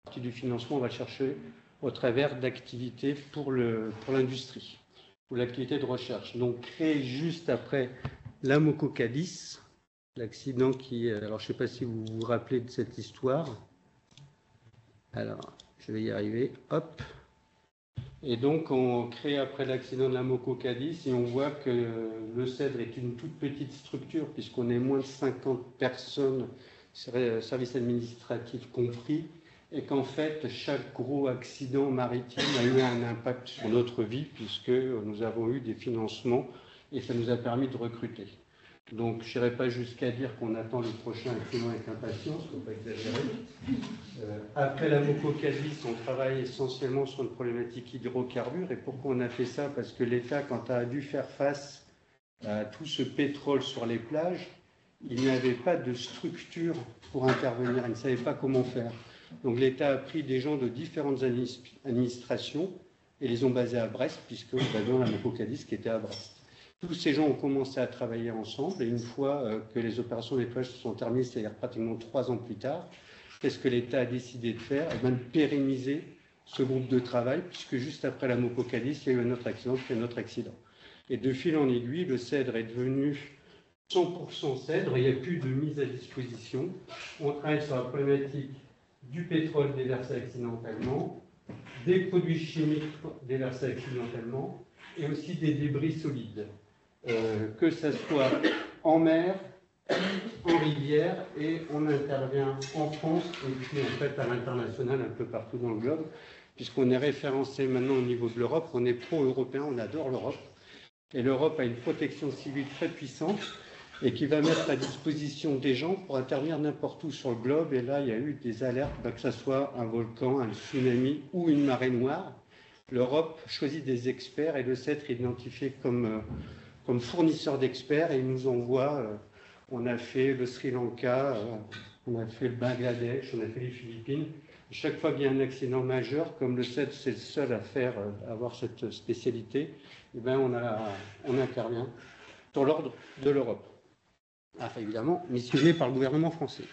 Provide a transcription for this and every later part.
partie du financement, on va le chercher au travers d'activités pour l'industrie, ou l'activité de recherche. Donc, créé juste après l'Amoco Cadiz, l'accident qui... Alors, je ne sais pas si vous vous rappelez de cette histoire. Alors, je vais y arriver. Hop. Et donc, on crée après l'accident de l'Amoco Cadiz et on voit que le CEDRE est une toute petite structure, puisqu'on est moins de 50 personnes, services administratifs compris, et qu'en fait, chaque gros accident maritime a eu un impact sur notre vie, puisque nous avons eu des financements et ça nous a permis de recruter. Donc, je n'irai pas jusqu'à dire qu'on attend le prochain accident avec impatience, il ne faut pas exagérer. Après l'Amoco Cadiz, on travaille essentiellement sur une problématique hydrocarbures. Et pourquoi on a fait ça? Parce que l'État, quand il a dû faire face à tout ce pétrole sur les plages, il n'y avait pas de structure pour intervenir, il ne savait pas comment faire. Donc l'État a pris des gens de différentes administrations et les ont basés à Brest, puisque nous avions l'Amoco Cadiz qui était à Brest. Tous ces gens ont commencé à travailler ensemble, et une fois que les opérations de nettoyage se sont terminées, c'est-à-dire pratiquement 3 ans plus tard, qu'est-ce que l'État a décidé de faire? Eh bien, de pérenniser ce groupe de travail, puisque juste après l'Amoco Cadiz, il y a eu un autre accident, qui est un autre accident. Et de fil en aiguille, le CEDRE est devenu 100% CEDRE, il n'y a plus de mise à disposition. On travaille sur la problématique du pétrole déversé accidentellement, des produits chimiques déversés accidentellement, et aussi des débris solides, que ce soit en mer, en rivière, et on intervient en France et puis en fait à l'international un peu partout dans le globe, puisqu'on est référencé maintenant au niveau de l'Europe, on est pro-européen, on adore l'Europe, et l'Europe a une protection civile très puissante et qui va mettre à disposition des gens pour intervenir n'importe où sur le globe. Et là, il y a eu des alertes, que ce soit un volcan, un tsunami ou une marée noire. L'Europe choisit des experts et le CEDRE est identifié comme fournisseur d'experts et il nous envoie, on a fait le Sri Lanka, on a fait le Bangladesh, on a fait les Philippines. Chaque fois qu'il y a un accident majeur, comme le CEDRE c'est le seul à avoir cette spécialité, eh bien on intervient sur l'ordre de l'Europe. Enfin, évidemment, missionné par le gouvernement français.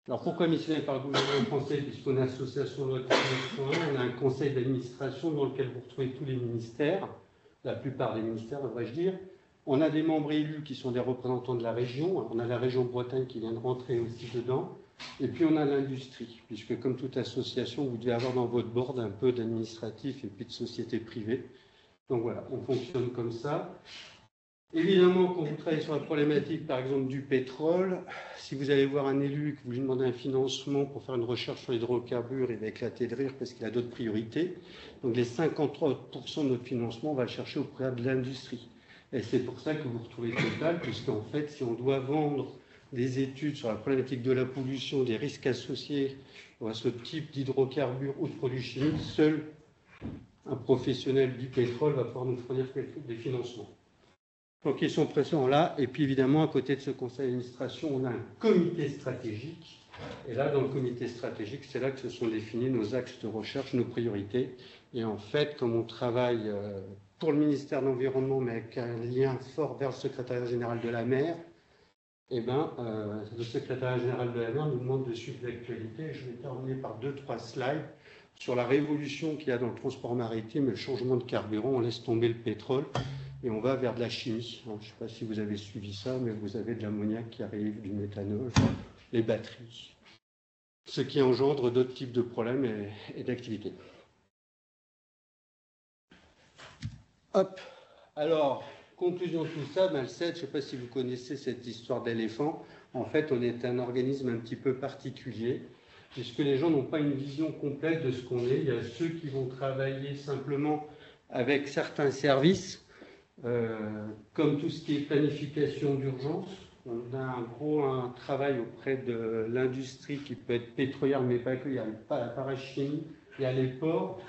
Alors pourquoi missionné par le gouvernement français? Puisqu'on est association loi 1901, on a un conseil d'administration dans lequel vous retrouvez tous les ministères, la plupart des ministères devrais-je dire. On a des membres élus qui sont des représentants de la région, on a la région Bretagne qui vient de rentrer aussi dedans, et puis on a l'industrie, puisque comme toute association, vous devez avoir dans votre board un peu d'administratif et puis de société privée. Donc voilà, on fonctionne comme ça. Évidemment, quand vous travaillez sur la problématique, par exemple, du pétrole, si vous allez voir un élu et que vous lui demandez un financement pour faire une recherche sur l'hydrocarbure, il va éclater de rire parce qu'il a d'autres priorités. Donc les 53% de notre financement, on va le chercher auprès de l'industrie. Et c'est pour ça que vous retrouvez Total, puisqu'en fait, si on doit vendre des études sur la problématique de la pollution, des risques associés à ce type d'hydrocarbures ou de produits chimiques, seul un professionnel du pétrole va pouvoir nous fournir des financements. Donc ils sont présents là, et puis évidemment à côté de ce conseil d'administration, on a un comité stratégique, et là dans le comité stratégique, c'est là que se sont définis nos axes de recherche, nos priorités, et en fait comme on travaille pour le ministère de l'Environnement, mais avec un lien fort vers le secrétariat général de la mer, eh bien le secrétariat général de la mer nous demande de suivre l'actualité. Je vais terminer par 2-3 slides sur la révolution qu'il y a dans le transport maritime, le changement de carburant, on laisse tomber le pétrole, et on va vers de la chimie. Alors, je ne sais pas si vous avez suivi ça, mais vous avez de l'ammoniac qui arrive, du méthanol, les batteries, ce qui engendre d'autres types de problèmes et d'activités. Hop. Alors, conclusion de tout ça, le CEDRE, je ne sais pas si vous connaissez cette histoire d'éléphant. En fait, on est un organisme un petit peu particulier, puisque les gens n'ont pas une vision complète de ce qu'on est. Il y a ceux qui vont travailler simplement avec certains services, comme tout ce qui est planification d'urgence. On a un travail auprès de l'industrie qui peut être pétrolière, mais pas que. Il y a la parachimie, il y a les ports.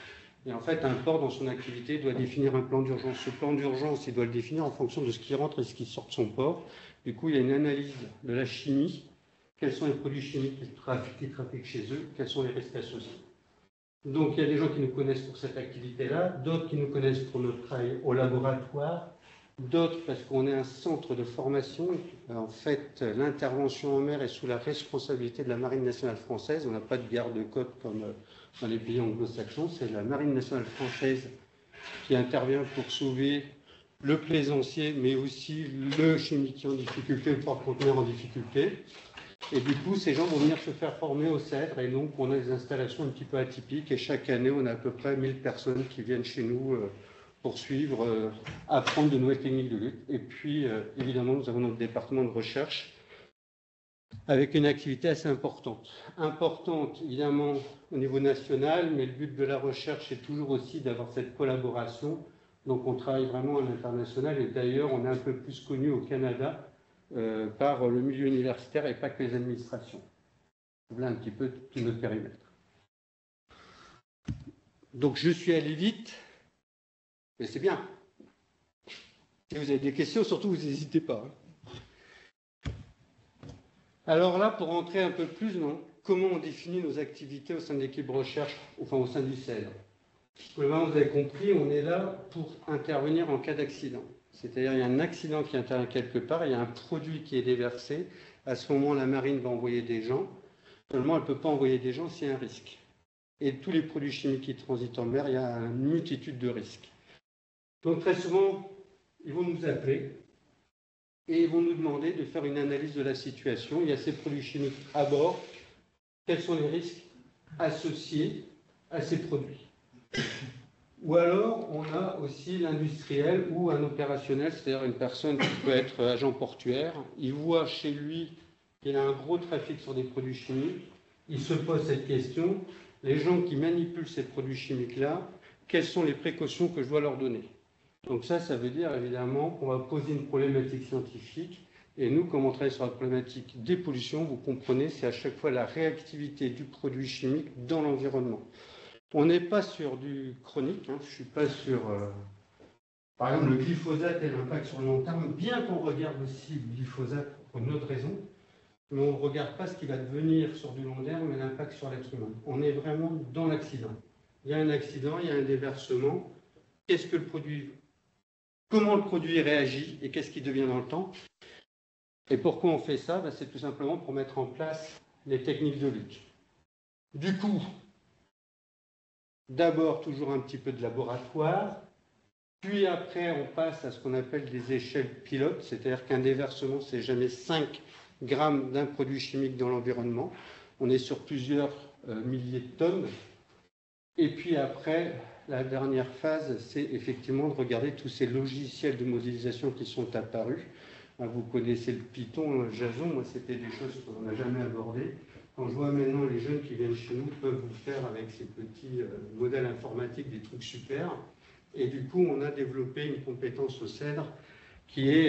Et en fait, un port, dans son activité, doit définir un plan d'urgence. Ce plan d'urgence, il doit le définir en fonction de ce qui rentre et ce qui sort de son port. Du coup, il y a une analyse de la chimie. Quels sont les produits chimiques qui trafiquent chez eux? Quels sont les risques associés? Donc, il y a des gens qui nous connaissent pour cette activité-là, d'autres qui nous connaissent pour notre travail au laboratoire, d'autres parce qu'on est un centre de formation. En fait, l'intervention en mer est sous la responsabilité de la Marine nationale française. On n'a pas de garde-côte comme dans les pays anglo-saxons. C'est la Marine nationale française qui intervient pour sauver le plaisancier, mais aussi le chimiquier en difficulté, le porte-conteneur en difficulté. Et du coup, ces gens vont venir se faire former au CEDRE, et donc on a des installations un petit peu atypiques, et chaque année, on a à peu près 1000 personnes qui viennent chez nous pour suivre, apprendre de nouvelles techniques de lutte. Et puis, évidemment, nous avons notre département de recherche, avec une activité assez importante. Importante, évidemment, au niveau national, mais le but de la recherche est toujours aussi d'avoir cette collaboration. Donc on travaille vraiment à l'international, et d'ailleurs on est un peu plus connu au Canada par le milieu universitaire et pas que les administrations. Voilà un petit peu tout notre périmètre. Donc je suis allé vite, mais c'est bien. Si vous avez des questions, surtout vous n'hésitez pas. Alors là, pour rentrer un peu plus dans comment on définit nos activités au sein de l'équipe recherche, enfin au sein du CEDRE. Vous avez compris, on est là pour intervenir en cas d'accident. C'est-à-dire il y a un accident qui intervient quelque part, il y a un produit qui est déversé. À ce moment, la marine va envoyer des gens. Seulement, elle ne peut pas envoyer des gens s'il y a un risque. Et tous les produits chimiques qui transitent en mer, il y a une multitude de risques. Donc très souvent, ils vont nous appeler et ils vont nous demander de faire une analyse de la situation. Il y a ces produits chimiques à bord. Quels sont les risques associés à ces produits ? Ou alors, on a aussi l'industriel ou un opérationnel, c'est-à-dire une personne qui peut être agent portuaire. Il voit chez lui qu'il a un gros trafic sur des produits chimiques. Il se pose cette question. Les gens qui manipulent ces produits chimiques-là, quelles sont les précautions que je dois leur donner? Donc ça veut dire évidemment qu'on va poser une problématique scientifique. Et nous, comme on travaille sur la problématique des pollutions, vous comprenez, c'est à chaque fois la réactivité du produit chimique dans l'environnement. On n'est pas sur du chronique, je ne suis pas sur, par exemple, le glyphosate et l'impact sur le long terme, bien qu'on regarde aussi le glyphosate pour une autre raison, mais on ne regarde pas ce qui va devenir sur du long terme, mais l'impact sur l'être humain. On est vraiment dans l'accident. Il y a un accident, il y a un déversement. Qu'est-ce que le produit, comment le produit réagit et qu'est-ce qui devient dans le temps? Et pourquoi on fait ça? C'est tout simplement pour mettre en place les techniques de lutte. Du coup, d'abord, toujours un petit peu de laboratoire, puis après, on passe à ce qu'on appelle des échelles pilotes, c'est-à-dire qu'un déversement, c'est jamais 5 grammes d'un produit chimique dans l'environnement. On est sur plusieurs milliers de tonnes. Et puis après, la dernière phase, c'est effectivement de regarder tous ces logiciels de modélisation qui sont apparus. Vous connaissez le Python, le Jason, moi, c'était des choses qu'on n'a jamais abordées. Quand je vois maintenant les jeunes qui viennent chez nous peuvent vous faire avec ces petits modèles informatiques des trucs super. Et du coup, on a développé une compétence au CEDRE qui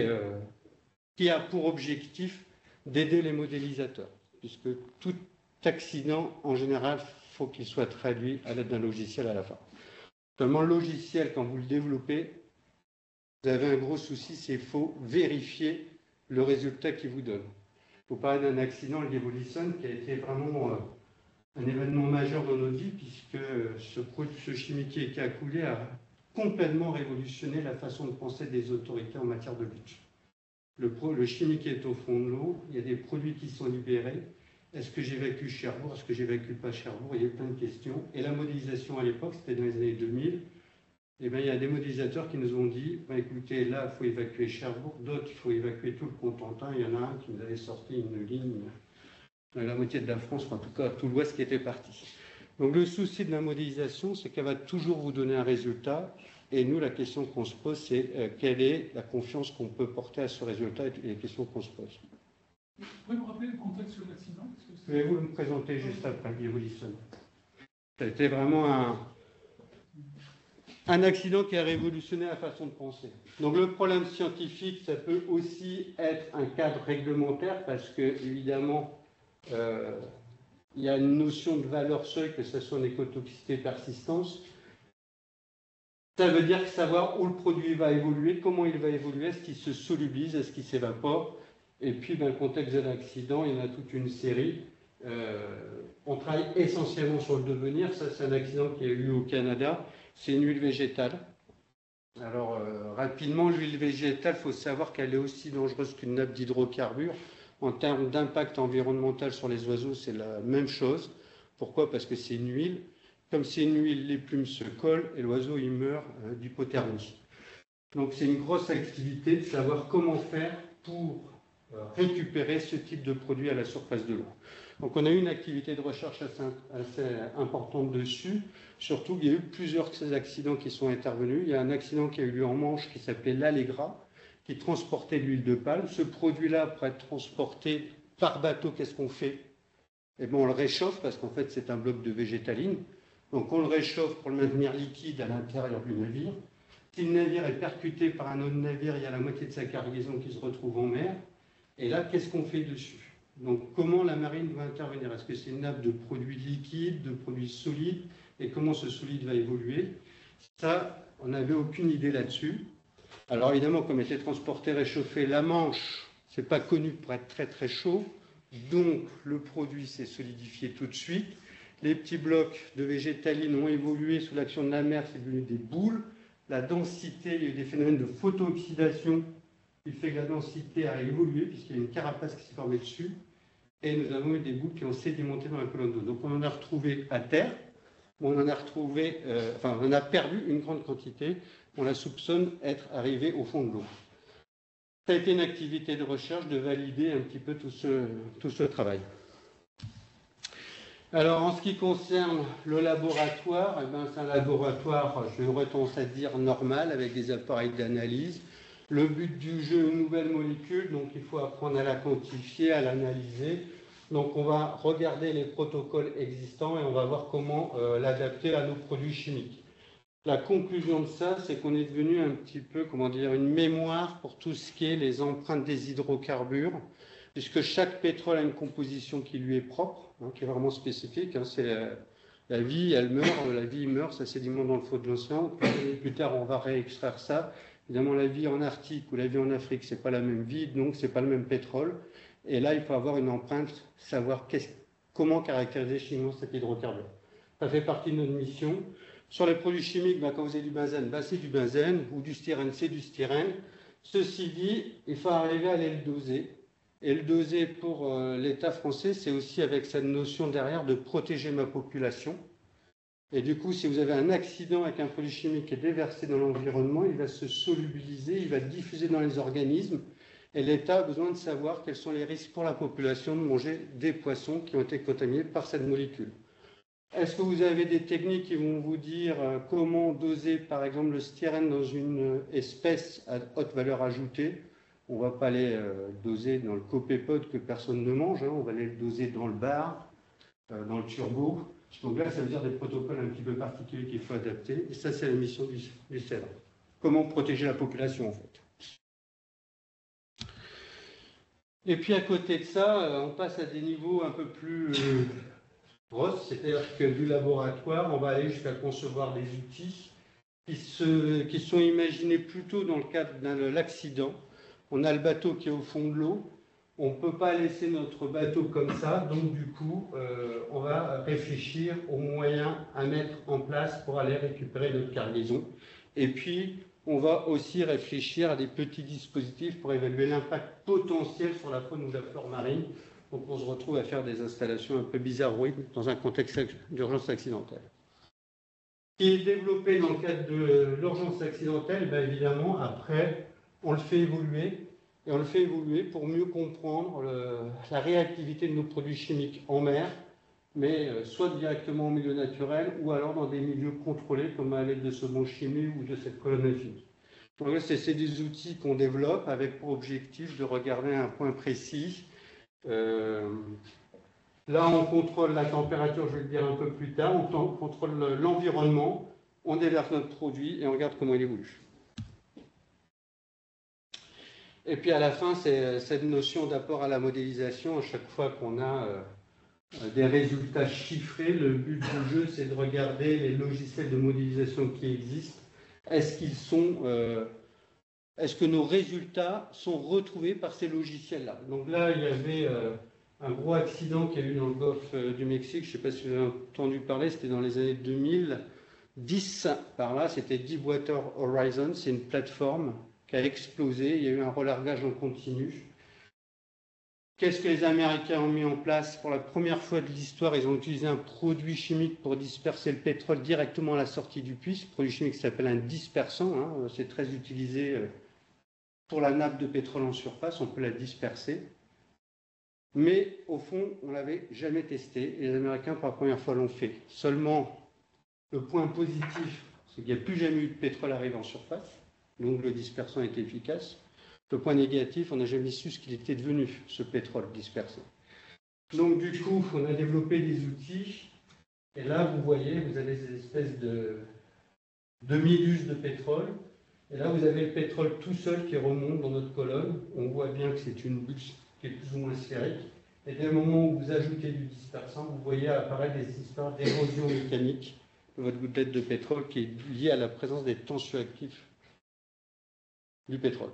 a pour objectif d'aider les modélisateurs. Puisque tout accident, en général, il faut qu'il soit traduit à l'aide d'un logiciel à la fin. Seulement, le logiciel, quand vous le développez, vous avez un gros souci, c'est qu'il faut vérifier le résultat qu'il vous donne. Il faut parler d'un accident, le Gevolison, qui a été vraiment un événement majeur dans notre vie, puisque ce chimiquier qui a coulé a complètement révolutionné la façon de penser des autorités en matière de lutte. Le chimiquier est au fond de l'eau, il y a des produits qui sont libérés. Est-ce que j'évacue Cherbourg? Est-ce que j'évacue pas Cherbourg? Il y a plein de questions. Et la modélisation à l'époque, c'était dans les années 2000. Eh bien, il y a des modélisateurs qui nous ont dit, écoutez, là, il faut évacuer Cherbourg, d'autres, il faut évacuer tout le Cotentin. Il y en a un qui nous avait sorti une ligne dans la moitié de la France, en tout cas tout l'Ouest qui était parti. Donc le souci de la modélisation, c'est qu'elle va toujours vous donner un résultat. Et nous, la question qu'on se pose, c'est quelle est la confiance qu'on peut porter à ce résultat et les questions qu'on se pose. Vous pouvez me rappeler le contexte de l'accident? Je vais vous le présenter juste après, Gevolison. Ça a été vraiment un accident qui a révolutionné la façon de penser. Donc le problème scientifique, ça peut aussi être un cadre réglementaire parce que, évidemment, il y a une notion de valeur seuil, que ce soit en écotoxicité, persistance. Ça veut dire savoir où le produit va évoluer, comment il va évoluer, est-ce qu'il se solubilise, est-ce qu'il s'évapore. Et puis, dans le contexte de l'accident, il y en a toute une série. On travaille essentiellement sur le devenir. Ça, c'est un accident qui a eu lieu au Canada. C'est une huile végétale Alors, rapidement, l'huile végétale, il faut savoir qu'elle est aussi dangereuse qu'une nappe d'hydrocarbures. En termes d'impact environnemental sur les oiseaux, c'est la même chose. Pourquoi? Parce que c'est une huile. Comme c'est une huile, les plumes se collent et l'oiseau, il meurt d'hypothermie. Donc, c'est une grosse activité de savoir comment faire pour récupérer ce type de produit à la surface de l'eau. Donc, on a eu une activité de recherche assez importante dessus. Surtout, il y a eu plusieurs accidents qui sont intervenus. Il y a un accident qui a eu lieu en Manche qui s'appelait l'Allegra, qui transportait de l'huile de palme. Ce produit-là, pour être transporté par bateau, qu'est-ce qu'on fait? Eh bien, on le réchauffe parce qu'en fait, c'est un bloc de végétaline. Donc, on le réchauffe pour le maintenir liquide à l'intérieur du navire. Si le navire est percuté par un autre navire, il y a la moitié de sa cargaison qui se retrouve en mer. Et là, qu'est-ce qu'on fait dessus? Donc, comment la marine va intervenir? Est-ce que c'est une nappe de produits liquides, de produits solides? Et comment ce solide va évoluer? Ça, on n'avait aucune idée là-dessus. Alors, évidemment, comme était transporté, réchauffé, la Manche, c'est pas connu pour être très très chaud. Donc, le produit s'est solidifié tout de suite. Les petits blocs de végétaline ont évolué sous l'action de la mer, c'est devenu des boules. La densité, il y a eu des phénomènes de photooxydation qui fait que la densité a évolué puisqu'il y a une carapace qui s'est formée dessus. Et nous avons eu des boules qui ont sédimenté dans la colonne d'eau. Donc on en a retrouvé à terre, on en a retrouvé, on a perdu une grande quantité. On la soupçonne être arrivée au fond de l'eau. Ça a été une activité de recherche de valider un petit peu tout ce travail. Alors, en ce qui concerne le laboratoire, c'est un laboratoire, j'aurais tendance à dire normal, avec des appareils d'analyse. Le but du jeu, une nouvelle molécule, donc il faut apprendre à la quantifier, à l'analyser. Donc, on va regarder les protocoles existants et on va voir comment l'adapter à nos produits chimiques. La conclusion de ça, c'est qu'on est devenu un petit peu, une mémoire pour tout ce qui est les empreintes des hydrocarbures, puisque chaque pétrole a une composition qui lui est propre, qui est vraiment spécifique. C'est la vie, elle meurt, la vie meurt, ça sédimente dans le fond de l'océan. Plus tard, on va réextraire ça. Évidemment, la vie en Arctique ou la vie en Afrique, c'est pas la même vie, donc c'est pas le même pétrole. Et là, il faut avoir une empreinte, savoir comment caractériser chimiquement cet hydrocarbure. Ça fait partie de notre mission. Sur les produits chimiques, quand vous avez du benzène, c'est du benzène, ou du styrène, c'est du styrène. Ceci dit, il faut arriver à aller le doser. Et le doser pour l'État français, c'est aussi avec cette notion derrière de protéger ma population. Et du coup, si vous avez un accident avec un produit chimique qui est déversé dans l'environnement, il va se solubiliser, il va diffuser dans les organismes. Et l'État a besoin de savoir quels sont les risques pour la population de manger des poissons qui ont été contaminés par cette molécule. Est-ce que vous avez des techniques qui vont vous dire comment doser, par exemple, le styrène dans une espèce à haute valeur ajoutée? On ne va pas aller doser dans le copépode que personne ne mange, on va aller le doser dans le bar, dans le turbo. Donc là, ça veut dire des protocoles un petit peu particuliers qu'il faut adapter. Et ça, c'est la mission du CEDRE. Comment protéger la population, en fait. Et puis, à côté de ça, on passe à des niveaux un peu plus grosses, c'est-à-dire que du laboratoire, on va aller jusqu'à concevoir des outils qui sont imaginés plutôt dans le cadre de l'accident. On a le bateau qui est au fond de l'eau. On ne peut pas laisser notre bateau comme ça. Donc, du coup, on va réfléchir aux moyens à mettre en place pour aller récupérer notre cargaison. Et puis, on va aussi réfléchir à des petits dispositifs pour évaluer l'impact potentiel sur la faune ou la flore marine. Donc, on se retrouve à faire des installations un peu bizarroïdes dans un contexte d'urgence accidentelle. Ce qui est développé dans le cadre de l'urgence accidentelle, évidemment, après, on le fait évoluer. Et on le fait évoluer pour mieux comprendre la réactivité de nos produits chimiques en mer, mais soit directement au milieu naturel, ou alors dans des milieux contrôlés, comme à l'aide de ce bon chimie ou de cette colonne infinie. Donc là, c'est des outils qu'on développe avec pour objectif de regarder un point précis. Là, on contrôle la température, je vais le dire un peu plus tard, on contrôle l'environnement, on déverse notre produit et on regarde comment il évolue. Et puis à la fin, c'est cette notion d'apport à la modélisation. À chaque fois qu'on a des résultats chiffrés, le but du jeu, c'est de regarder les logiciels de modélisation qui existent. Est-ce que nos résultats sont retrouvés par ces logiciels-là? Donc là, il y avait un gros accident qu'il y a eu dans le golfe du Mexique. Je ne sais pas si vous avez entendu parler, c'était dans les années 2000. 10 par là, c'était Deepwater Horizon, c'est une plateforme qui a explosé, il y a eu un relargage en continu. Qu'est-ce que les Américains ont mis en place? Pour la première fois de l'histoire, ils ont utilisé un produit chimique pour disperser le pétrole directement à la sortie du puits. Ce produit chimique s'appelle un dispersant, hein. C'est très utilisé pour la nappe de pétrole en surface, on peut la disperser. Mais au fond, on ne l'avait jamais testé, et les Américains, pour la première fois, l'ont fait. Seulement, le point positif, c'est qu'il n'y a plus jamais eu de pétrole arrivé en surface, donc le dispersant est efficace. Le point négatif, on n'a jamais su ce qu'il était devenu, ce pétrole dispersé. Donc du coup, on a développé des outils, et là, vous voyez, vous avez ces espèces de demi-luges de pétrole, et là, vous avez le pétrole tout seul qui remonte dans notre colonne. On voit bien que c'est une bulle qui est plus ou moins sphérique. Et dès le moment où vous ajoutez du dispersant, vous voyez apparaître des histoires d'érosion mécanique de votre gouttelette de pétrole qui est liée à la présence des tensioactifs du pétrole.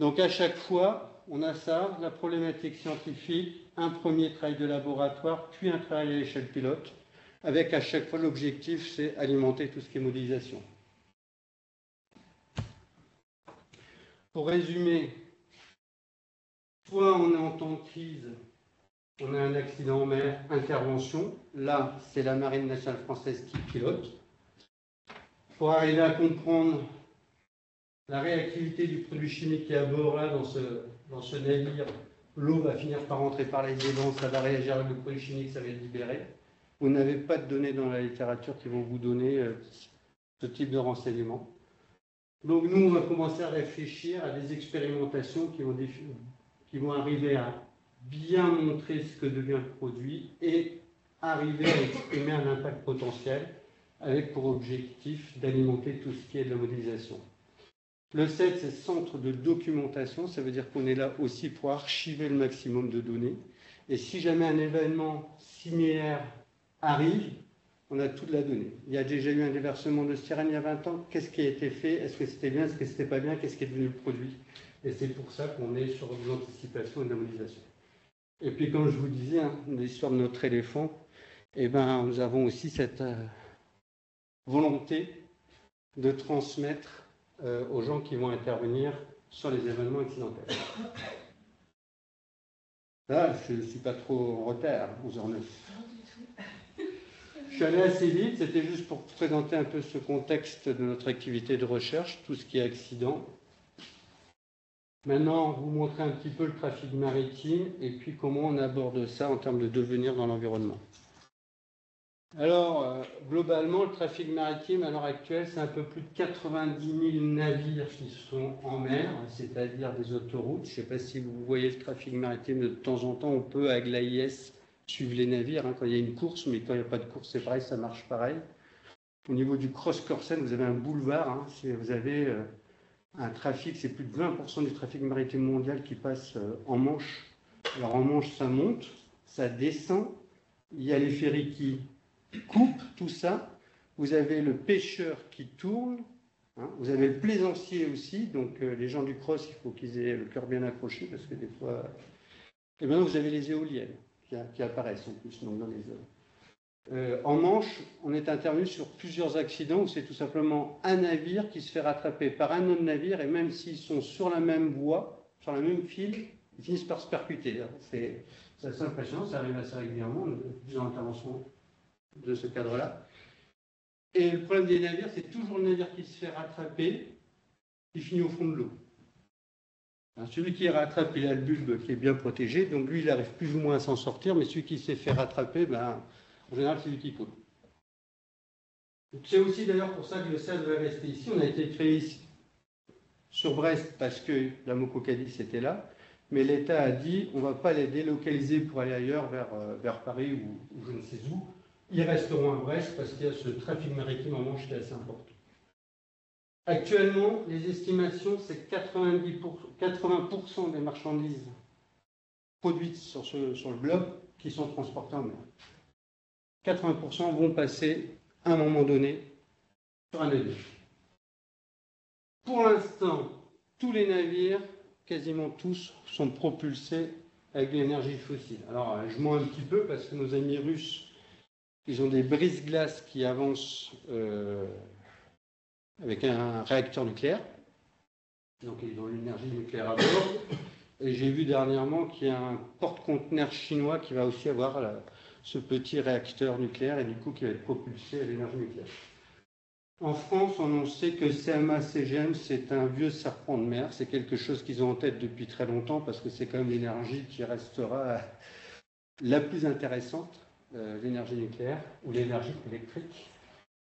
Donc à chaque fois, on a ça, la problématique scientifique, un premier travail de laboratoire, puis un travail à l'échelle pilote, avec à chaque fois l'objectif, c'est alimenter tout ce qui est modélisation. Pour résumer, soit on est en temps de crise, on a un accident en mer, intervention. Là, c'est la Marine nationale française qui pilote. Pour arriver à comprendre la réactivité du produit chimique qui est à bord là, dans ce navire, l'eau va finir par rentrer par les élans, ça va réagir avec le produit chimique, ça va être libéré. Vous n'avez pas de données dans la littérature qui vont vous donner ce type de renseignements. Donc nous, on va commencer à réfléchir à des expérimentations qui vont arriver à bien montrer ce que devient le produit et arriver à exprimer un impact potentiel avec pour objectif d'alimenter tout ce qui est de la modélisation. Le CED, c'est centre de documentation, ça veut dire qu'on est là aussi pour archiver le maximum de données. Et si jamais un événement similaire arrive, on a toute la donnée. Il y a déjà eu un déversement de styrène il y a 20 ans. Qu'est-ce qui a été fait? Est-ce que c'était bien? Est-ce que c'était pas bien? Qu'est-ce qui est devenu le produit? Et c'est pour ça qu'on est sur de l'anticipation et de la modélisation. Et puis, comme je vous disais, hein, l'histoire de notre éléphant, eh ben, nous avons aussi cette volonté de transmettre aux gens qui vont intervenir sur les événements accidentels. Là, je ne suis pas trop en retard, 11h09. Je suis allé assez vite, c'était juste pour présenter un peu ce contexte de notre activité de recherche, tout ce qui est accident. Maintenant, vous montrer un petit peu le trafic maritime et puis comment on aborde ça en termes de devenir dans l'environnement. Alors, globalement, le trafic maritime à l'heure actuelle, c'est un peu plus de 90 000 navires qui sont en mer, c'est-à-dire des autoroutes. Je ne sais pas si vous voyez le trafic maritime, de temps en temps, on peut, avec l'AIS, suivre les navires hein, quand il y a une course, mais quand il n'y a pas de course, c'est pareil, ça marche pareil. Au niveau du cross-Corsen, vous avez un boulevard, hein, vous avez un trafic, c'est plus de 20% du trafic maritime mondial qui passe en Manche. Alors en Manche, ça monte, ça descend, il y a les ferries qui coupent tout ça, vous avez le pêcheur qui tourne, hein, vous avez le plaisancier aussi, donc les gens du cross, il faut qu'ils aient le cœur bien accroché, parce que des fois... Et maintenant, vous avez les éoliennes qui apparaissent en plus donc dans les eaux. En Manche, on est intervenu sur plusieurs accidents où c'est tout simplement un navire qui se fait rattraper par un autre navire et même s'ils sont sur la même voie, sur la même file, ils finissent par se percuter. C'est assez impressionnant, ça arrive assez régulièrement, on a plusieurs interventions de ce cadre-là. Et le problème des navires, c'est toujours le navire qui se fait rattraper, qui finit au fond de l'eau. Celui qui est rattrapé, il a le bulbe qui est bien protégé, donc lui, il arrive plus ou moins à s'en sortir, mais celui qui s'est fait rattraper, en général, c'est lui qui coule. C'est aussi d'ailleurs pour ça que le CED va rester ici. On a été créé ici, sur Brest, parce que la Mococadis était là, mais l'État a dit on ne va pas les délocaliser pour aller ailleurs, vers Paris ou je ne sais où. Ils resteront à Brest parce qu'il y a ce trafic maritime en Manche qui est assez important. Actuellement, les estimations, c'est 80% des marchandises produites sur le globe qui sont transportées en mer. 80% vont passer à un moment donné sur un navire. Pour l'instant, tous les navires, quasiment tous, sont propulsés avec de l'énergie fossile. Alors, je mens un petit peu parce que nos amis russes Ils ont des brise-glaces qui avancent avec un réacteur nucléaire. Donc ils ont l'énergie nucléaire à bord. Et j'ai vu dernièrement qu'il y a un porte-conteneurs chinois qui va aussi avoir ce petit réacteur nucléaire et du coup qui va être propulsé à l'énergie nucléaire. En France, on sait que CMA-CGM, c'est un vieux serpent de mer. C'est quelque chose qu'ils ont en tête depuis très longtemps parce que c'est quand même l'énergie qui restera la plus intéressante, l'énergie nucléaire ou l'énergie électrique.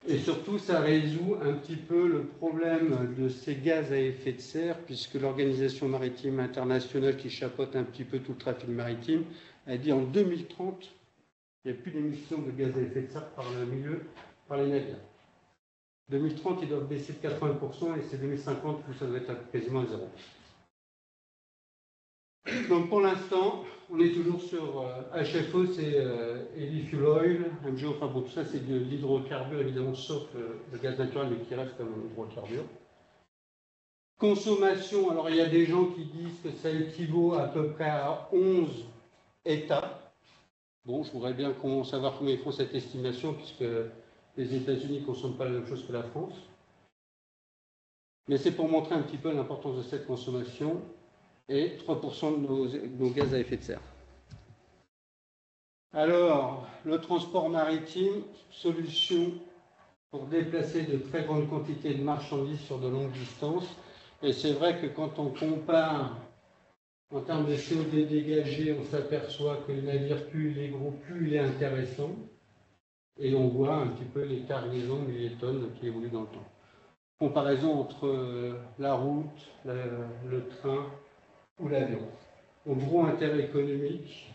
Et surtout, ça résout un petit peu le problème de ces gaz à effet de serre, puisque l'Organisation maritime internationale qui chapeaute un petit peu tout le trafic maritime a dit en 2030, il n'y a plus d'émissions de gaz à effet de serre par le milieu, par les navires. 2030, ils doivent baisser de 80% et c'est 2050 où ça doit être quasiment à zéro. Donc pour l'instant, on est toujours sur HFO, c'est Heavy Fuel Oil, MGO, enfin bon, tout ça c'est de l'hydrocarbure évidemment, sauf le gaz naturel, mais qui reste comme un hydrocarbure. Consommation, alors il y a des gens qui disent que ça équivaut à peu près à 11 États. Bon, je voudrais bien savoir comment ils font cette estimation, puisque les États-Unis ne consomment pas la même chose que la France. Mais c'est pour montrer un petit peu l'importance de cette consommation. Et 3% de nos gaz à effet de serre. Alors, le transport maritime, solution pour déplacer de très grandes quantités de marchandises sur de longues distances. Et c'est vrai que quand on compare en termes de CO2 dégagé, on s'aperçoit que le navire, plus il est gros, plus il est intéressant. Et on voit un petit peu les cargaisons milliers de tonnes qui évoluent dans le temps. Comparaison entre la route, le train, ou l'avion. Donc, gros intérêt économique,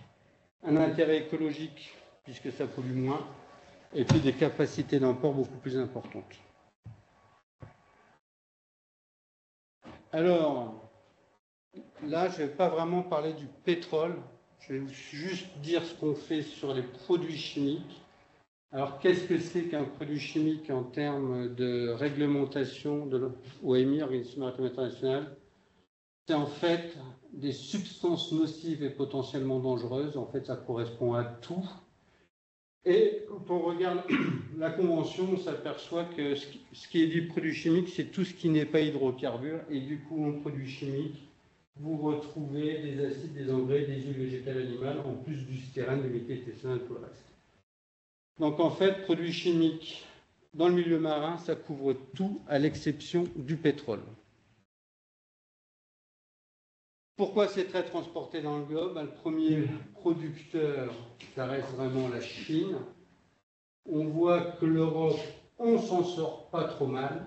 un intérêt écologique, puisque ça pollue moins, et puis des capacités d'import beaucoup plus importantes. Alors, là, je ne vais pas vraiment parler du pétrole, je vais juste dire ce qu'on fait sur les produits chimiques. Alors, qu'est-ce que c'est qu'un produit chimique en termes de réglementation de l'OMI, Organisation maritime internationale? C'est en fait des substances nocives et potentiellement dangereuses. En fait, ça correspond à tout. Et quand on regarde la convention, on s'aperçoit que ce qui est dit produit chimique, c'est tout ce qui n'est pas hydrocarbure. Et du coup, en produit chimique, vous retrouvez des acides, des engrais, des huiles végétales animales, en plus du styrène, du méthyltéréphine et tout le reste. Donc en fait, produits chimiques, dans le milieu marin, ça couvre tout à l'exception du pétrole. Pourquoi c'est très transporté dans le globe? Le premier producteur, ça reste vraiment la Chine. On voit que l'Europe, on s'en sort pas trop mal.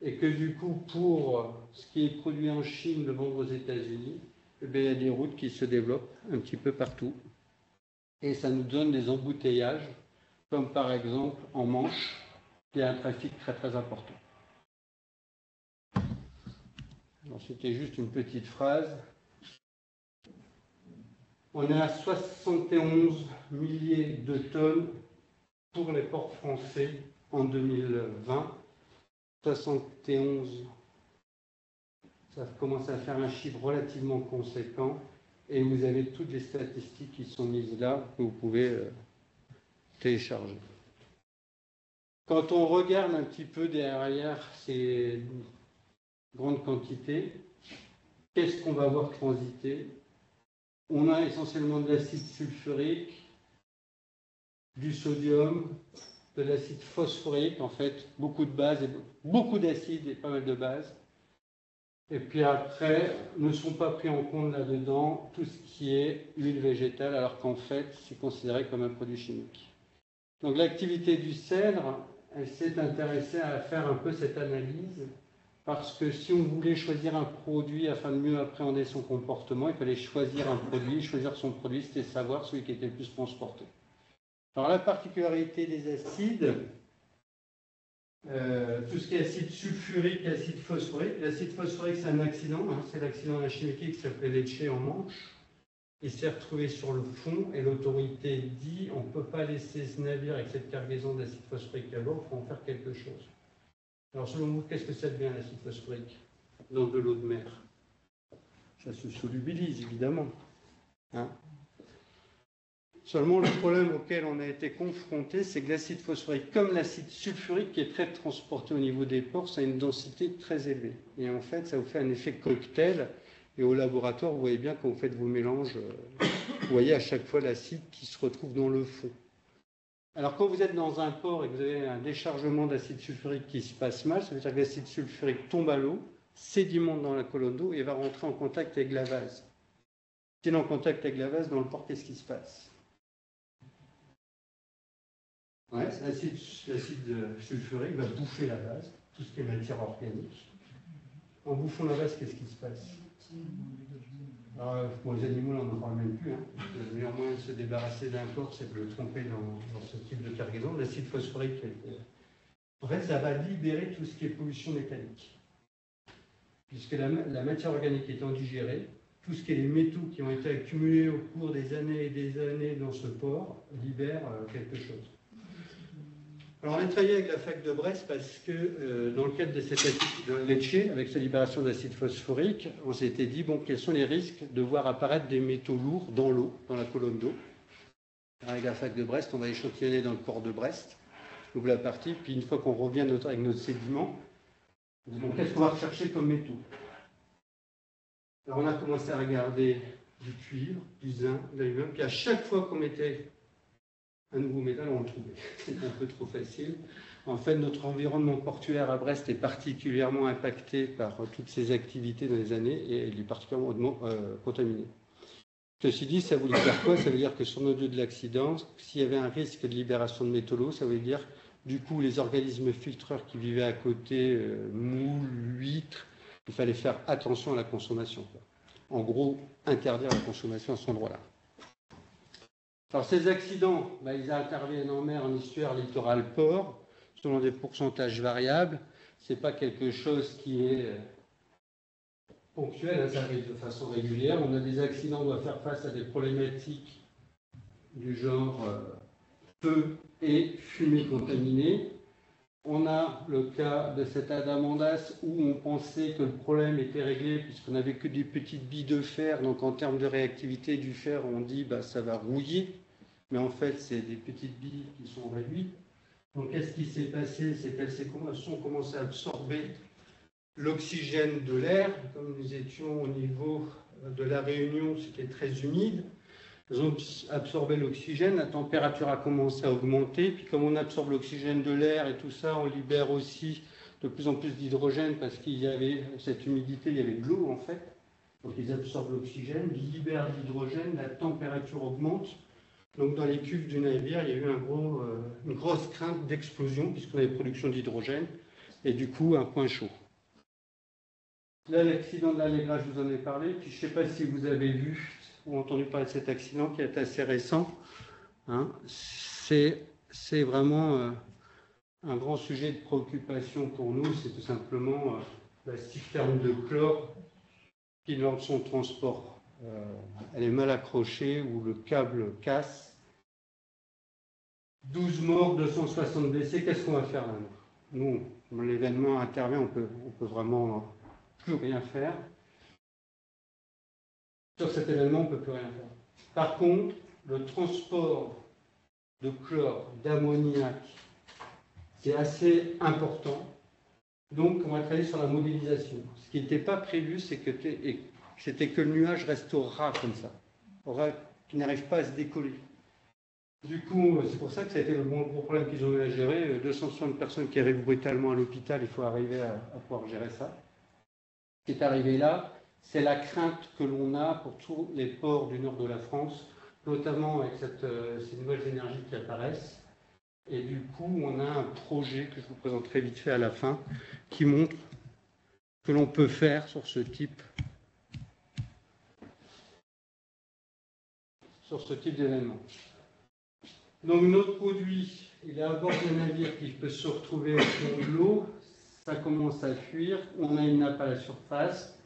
Et que du coup, pour ce qui est produit en Chine, le vendre aux États-Unis, il y a des routes qui se développent un petit peu partout. Et ça nous donne des embouteillages, comme par exemple en Manche, il y a un trafic très très important. C'était juste une petite phrase. On est à 71 milliers de tonnes pour les ports français en 2020. 71, ça commence à faire un chiffre relativement conséquent. Et vous avez toutes les statistiques qui sont mises là, que vous pouvez télécharger. Quand on regarde un petit peu derrière ces grandes quantités, qu'est-ce qu'on va voir transiter? On a essentiellement de l'acide sulfurique, du sodium, de l'acide phosphorique, en fait, beaucoup de bases, beaucoup d'acide et pas mal de bases. Et puis après, ne sont pas pris en compte là-dedans tout ce qui est huile végétale, alors qu'en fait, c'est considéré comme un produit chimique. Donc l'activité du cèdre, elle s'est intéressée à faire un peu cette analyse, parce que si on voulait choisir un produit afin de mieux appréhender son comportement, il fallait choisir un produit. Choisir son produit, c'était savoir celui qui était le plus transporté. Alors la particularité des acides, tout ce qui est acide sulfurique et acide phosphorique. L'acide phosphorique, c'est un accident, hein, c'est l'accident d'un chimique qui s'appelait Lecce en Manche. Il s'est retrouvé sur le fond et l'autorité dit on ne peut pas laisser ce navire avec cette cargaison d'acide phosphorique à bord, il faut en faire quelque chose. Alors selon vous, qu'est-ce que ça devient l'acide phosphorique dans de l'eau de mer? Ça se solubilise évidemment. Hein, Seulement, le problème auquel on a été confronté, c'est que l'acide phosphorique, comme l'acide sulfurique, qui est très transporté au niveau des pores, ça a une densité très élevée. Et en fait, ça vous fait un effet cocktail. Et au laboratoire, vous voyez bien quand vous faites vos mélanges, vous voyez à chaque fois l'acide qui se retrouve dans le fond. Alors, quand vous êtes dans un pore et que vous avez un déchargement d'acide sulfurique qui se passe mal, ça veut dire que l'acide sulfurique tombe à l'eau, sédimente dans la colonne d'eau et va rentrer en contact avec la vase. Si il est en contact avec la vase, dans le pore, qu'est-ce qui se passe? Ouais, l'acide sulfurique va bouffer la vase, tout ce qui est matière organique. En bouffant la vase, qu'est-ce qui se passe? Alors, pour les animaux, là, on n'en parle même plus. Le meilleur moyen de se débarrasser d'un corps, c'est de le tromper dans ce type de cargaison. L'acide phosphorique, en fait, ça va libérer tout ce qui est pollution métallique. Puisque la matière organique étant digérée, tout ce qui est les métaux qui ont été accumulés au cours des années et des années dans ce pore libère quelque chose. Alors, on a travaillé avec la fac de Brest parce que dans le cadre de cette acide de Lecce, avec sa libération d'acide phosphorique, on s'était dit, bon, quels sont les risques de voir apparaître des métaux lourds dans l'eau, dans la colonne d'eau. Avec la fac de Brest, on va échantillonner dans le port de Brest, ouvre la partie, puis une fois qu'on revient avec notre sédiment, on dit, bon, qu'est-ce qu'on va rechercher comme métaux? Alors, on a commencé à regarder du cuivre, du zinc, de l'aluminium, puis à chaque fois qu'on mettait un nouveau métal, on le trouvait. C'était un peu trop facile. En fait, notre environnement portuaire à Brest est particulièrement impacté par toutes ces activités dans les années et il est particulièrement contaminé. Ceci dit, ça voulait dire quoi? Ça veut dire que sur nos lieux de l'accident, s'il y avait un risque de libération de métaux lourds, ça veut dire du coup les organismes filtreurs qui vivaient à côté, moules, huîtres, il fallait faire attention à la consommation. En gros, interdire la consommation à cet endroit-là. Alors ces accidents, ils interviennent en mer, en estuaire, littoral, port, selon des pourcentages variables. Ce n'est pas quelque chose qui est ponctuel, ça arrive de façon régulière. On a des accidents, on doit faire face à des problématiques du genre feu et fumée contaminée. On a le cas de cet Adamandas où on pensait que le problème était réglé puisqu'on n'avait que des petites billes de fer. Donc en termes de réactivité du fer, on dit ça va rouiller. Mais en fait, c'est des petites billes qui sont réduites. Donc qu'est-ce qui s'est passé? C'est qu'elles ont commencé à absorber l'oxygène de l'air. Comme nous étions au niveau de la Réunion, c'était très humide. Elles ont absorbé l'oxygène, la température a commencé à augmenter, puis comme on absorbe l'oxygène de l'air et tout ça, on libère aussi de plus en plus d'hydrogène parce qu'il y avait cette humidité, il y avait de l'eau en fait. Donc ils absorbent l'oxygène, ils libèrent l'hydrogène, la température augmente. Donc dans les cuves du navire, il y a eu une grosse crainte d'explosion puisqu'on avait production d'hydrogène et du coup un point chaud. Là, l'accident de l'Allegra, je vous en ai parlé, puis je ne sais pas si vous avez vu ou entendu parler de cet accident qui est assez récent. C'est vraiment un grand sujet de préoccupation pour nous, c'est tout simplement la citerne de chlore qui, lors de son transport, elle est mal accrochée ou le câble casse. 12 morts, 260 blessés, qu'est-ce qu'on va faire là? Nous, quand l'événement intervient, on peut vraiment plus rien faire. Sur cet événement, on ne peut plus rien faire. Par contre, le transport de chlore, d'ammoniac, c'est assez important. Donc, on va travailler sur la modélisation. Ce qui n'était pas prévu, c'était que le nuage reste au ras comme ça, au ras qui n'arrive pas à se décoller. Du coup, c'est pour ça que ça a été le gros problème qu'ils ont eu à gérer. 260 personnes qui arrivent brutalement à l'hôpital, il faut arriver à pouvoir gérer ça. Ce qui est arrivé là, c'est la crainte que l'on a pour tous les ports du nord de la France, notamment avec ces nouvelles énergies qui apparaissent. Et du coup, on a un projet que je vous présenterai vite fait à la fin, qui montre que l'on peut faire sur ce type d'événement. Donc notre produit, il est à bord d'un navire qui peut se retrouver au fond de l'eau, ça commence à fuir, on a une nappe à la surface.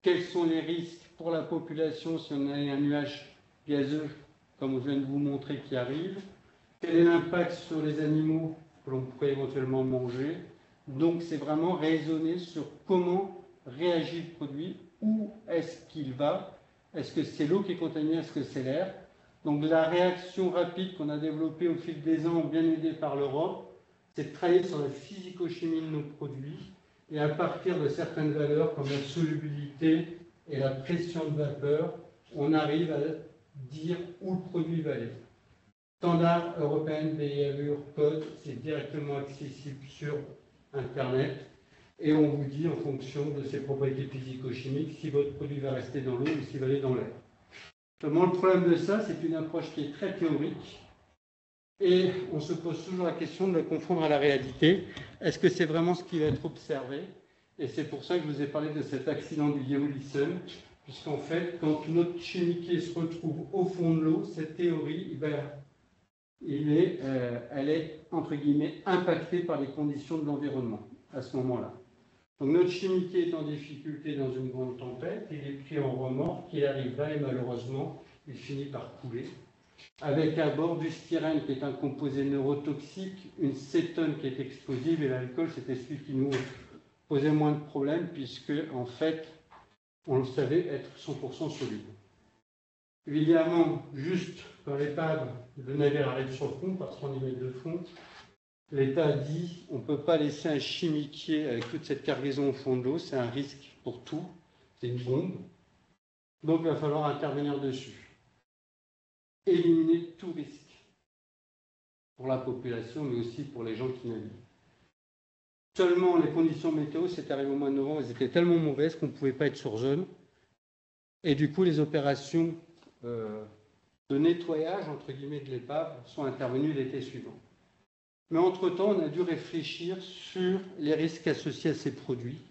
Quels sont les risques pour la population si on a un nuage gazeux, comme je viens de vous montrer, qui arrive? Quel est l'impact sur les animaux que l'on pourrait éventuellement manger? Donc c'est vraiment raisonner sur comment réagit le produit, où est-ce qu'il va, est-ce que c'est l'eau qui est contaminée, est-ce que c'est l'air? Donc la réaction rapide qu'on a développée au fil des ans, bien aidée par l'Europe, c'est de travailler sur la physico-chimie de nos produits et à partir de certaines valeurs comme la solubilité et la pression de vapeur, on arrive à dire où le produit va aller. Standard européen behavior code, c'est directement accessible sur Internet et on vous dit en fonction de ses propriétés physico-chimiques si votre produit va rester dans l'eau ou s'il va aller dans l'air. Seulement le problème de ça, c'est une approche qui est très théorique et on se pose toujours la question de le confondre à la réalité. Est-ce que c'est vraiment ce qui va être observé? Et c'est pour ça que je vous ai parlé de cet accident du Yehudi-Sun, puisqu'en fait, quand notre chimiquier se retrouve au fond de l'eau, cette théorie, elle est, entre guillemets, impactée par les conditions de l'environnement à ce moment-là. Donc notre chimiquier est en difficulté dans une grande tempête, il est pris en remorque, il arrive là et malheureusement, il finit par couler. Avec à bord du styrène qui est un composé neurotoxique, une cétone qui est explosive et l'alcool, c'était celui qui nous posait moins de problèmes puisque, en fait, on le savait être 100% soluble. Évidemment, juste quand l'épave, le navire arrive sur le fond, par 30 mètres de fond, l'État a dit on ne peut pas laisser un chimiquier avec toute cette cargaison au fond de l'eau, c'est un risque pour tout, c'est une bombe. Donc il va falloir intervenir dessus. Éliminer tout risque pour la population, mais aussi pour les gens qui naviguent. Seulement, les conditions météo, c'est arrivé au mois de novembre, elles étaient tellement mauvaises qu'on ne pouvait pas être sur zone. Et du coup, les opérations de nettoyage, entre guillemets, de l'épave sont intervenues l'été suivant. Mais entre-temps, on a dû réfléchir sur les risques associés à ces produits.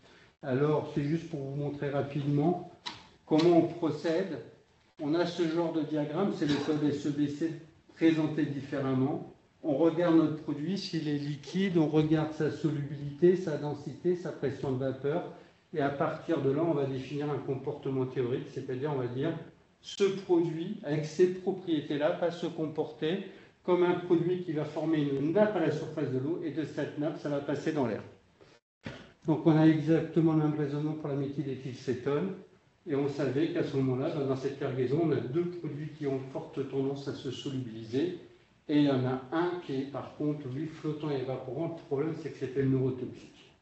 Alors, c'est juste pour vous montrer rapidement comment on procède. On a ce genre de diagramme, c'est le code SEBC présenté différemment. On regarde notre produit, s'il est liquide, on regarde sa solubilité, sa densité, sa pression de vapeur, et à partir de là, on va définir un comportement théorique, c'est-à-dire on va dire ce produit, avec ces propriétés-là, va se comporter comme un produit qui va former une nappe à la surface de l'eau, et de cette nappe, ça va passer dans l'air. Donc on a exactement le même raisonnement pour la méthyléthylcétone, et on savait qu'à ce moment-là, dans cette cargaison, on a deux produits qui ont forte tendance à se solubiliser, et il y en a un qui est par contre, lui, flottant et évaporant. Le problème, c'est que c'était le neurotoxique.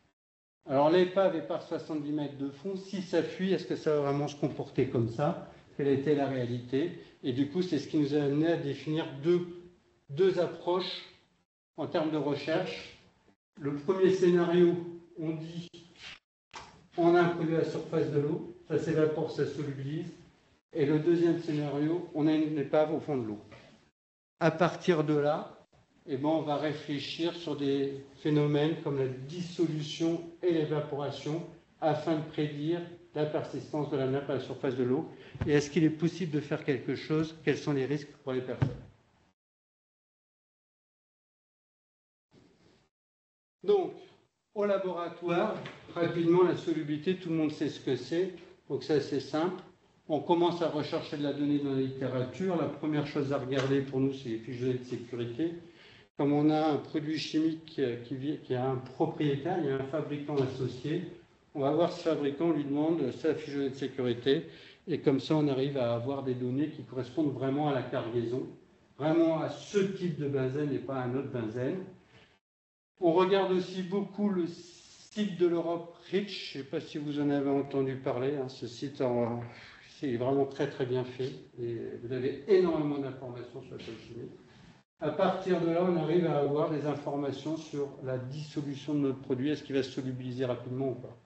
Alors l'épave est par 70 mètres de fond. Si ça fuit, est-ce que ça va vraiment se comporter comme ça? Quelle était la réalité? Et du coup, c'est ce qui nous a amené à définir deux approches en termes de recherche. Le premier scénario, on dit on a un produit à la surface de l'eau, ça s'évapore, ça solubilise. Et le deuxième scénario, on a une épave au fond de l'eau. À partir de là, on va réfléchir sur des phénomènes comme la dissolution et l'évaporation afin de prédire la persistance de la nappe à la surface de l'eau. Et est-ce qu'il est possible de faire quelque chose? Quels sont les risques pour les personnes? Donc, au laboratoire, rapidement, la solubilité, tout le monde sait ce que c'est, donc c'est assez simple. On commence à rechercher de la donnée dans la littérature. La première chose à regarder pour nous, c'est les fiches de sécurité. Comme on a un produit chimique qui a un propriétaire, il y a un fabricant associé, on va voir ce fabricant, on lui demande sa fiche de sécurité, et comme ça on arrive à avoir des données qui correspondent vraiment à la cargaison, vraiment à ce type de benzène et pas à un autre benzène. On regarde aussi beaucoup le site de l'Europe REACH, je ne sais pas si vous en avez entendu parler, hein, ce site c'est vraiment très très bien fait, et vous avez énormément d'informations sur la chimie. À partir de là, on arrive à avoir des informations sur la dissolution de notre produit, est-ce qu'il va se solubiliser rapidement ou pas.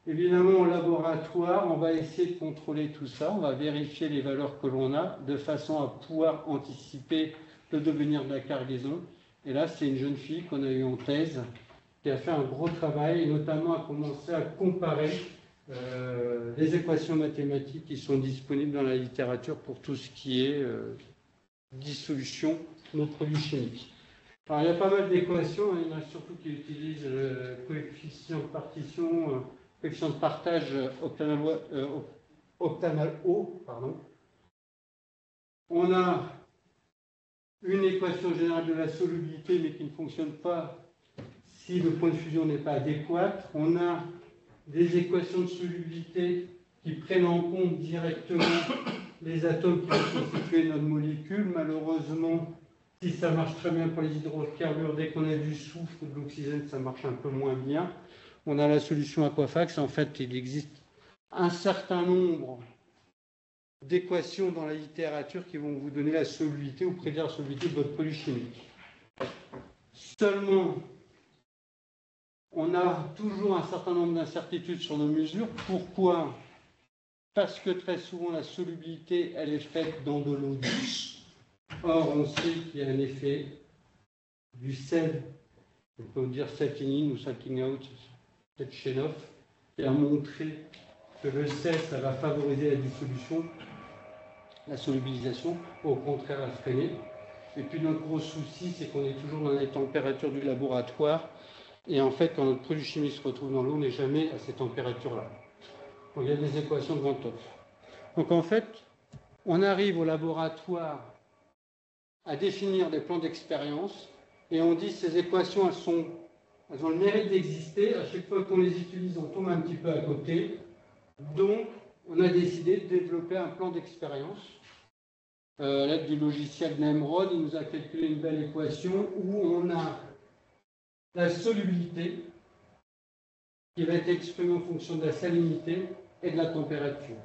Évidemment, au laboratoire, on va essayer de contrôler tout ça, on va vérifier les valeurs que l'on a, de façon à pouvoir anticiper le devenir de la cargaison. Et là, c'est une jeune fille qu'on a eue en thèse, qui a fait un gros travail, et notamment a commencé à comparer les équations mathématiques qui sont disponibles dans la littérature pour tout ce qui est dissolution de nos produits chimiques. Alors, il y a pas mal d'équations, il y en a surtout qui utilisent le coefficient de partition, coefficient de partage octanal O. On a une équation générale de la solubilité, mais qui ne fonctionne pas si le point de fusion n'est pas adéquat. On a des équations de solubilité qui prennent en compte directement les atomes qui vont constituer notre molécule. Malheureusement, si ça marche très bien pour les hydrocarbures, dès qu'on a du soufre ou de l'oxygène, ça marche un peu moins bien. On a la solution Aquafax. En fait, il existe un certain nombre d'équations dans la littérature qui vont vous donner la solubilité ou prédire la solubilité de votre produit chimique. Seulement, on a toujours un certain nombre d'incertitudes sur nos mesures. Pourquoi ? Parce que très souvent, la solubilité, elle est faite dans de l'eau douce. Or, on sait qu'il y a un effet du sel, on peut dire salting in ou salting out, Sechenov, qui a montré que le sel, ça va favoriser la dissolution, la solubilisation, au contraire la freiner. Et puis notre gros souci, c'est qu'on est toujours dans les températures du laboratoire. Et en fait, quand notre produit chimique se retrouve dans l'eau, on n'est jamais à ces températures-là. Donc il y a des équations de Van 't Hoff. Donc en fait, on arrive au laboratoire à définir des plans d'expérience et on dit ces équations, elles ont le mérite d'exister. À chaque fois qu'on les utilise, on tombe un petit peu à côté. Donc, on a décidé de développer un plan d'expérience. À l'aide du logiciel Nemrod, il nous a calculé une belle équation où on a la solubilité qui va être exprimée en fonction de la salinité et de la température.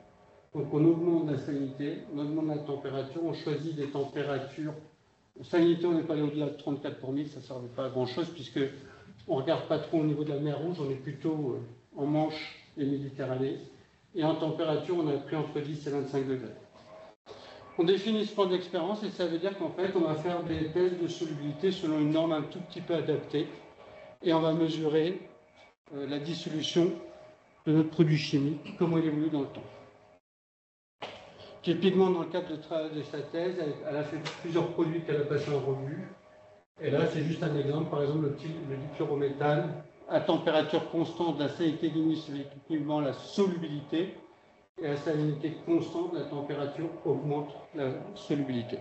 Donc on augmente la salinité, on augmente la température, on choisit des températures. En salinité, on n'est pas allé au-delà de 34 pour 1000, ça ne servait pas à grand-chose puisque on ne regarde pas trop au niveau de la mer Rouge, on est plutôt en Manche et Méditerranée. Et en température, on a pris entre 10 et 25 degrés. On définit ce plan d'expérience et ça veut dire qu'en fait, on va faire des tests de solubilité selon une norme un tout petit peu adaptée et on va mesurer la dissolution de notre produit chimique, comment il évolue dans le temps. Typiquement, dans le cadre de sa thèse, elle a fait plusieurs produits qu'elle a passés en revue. Et là, c'est juste un exemple, par exemple, le dichlorométhane, à température constante, la salinité diminue significativement la solubilité, et à la salinité constante, la température augmente la solubilité.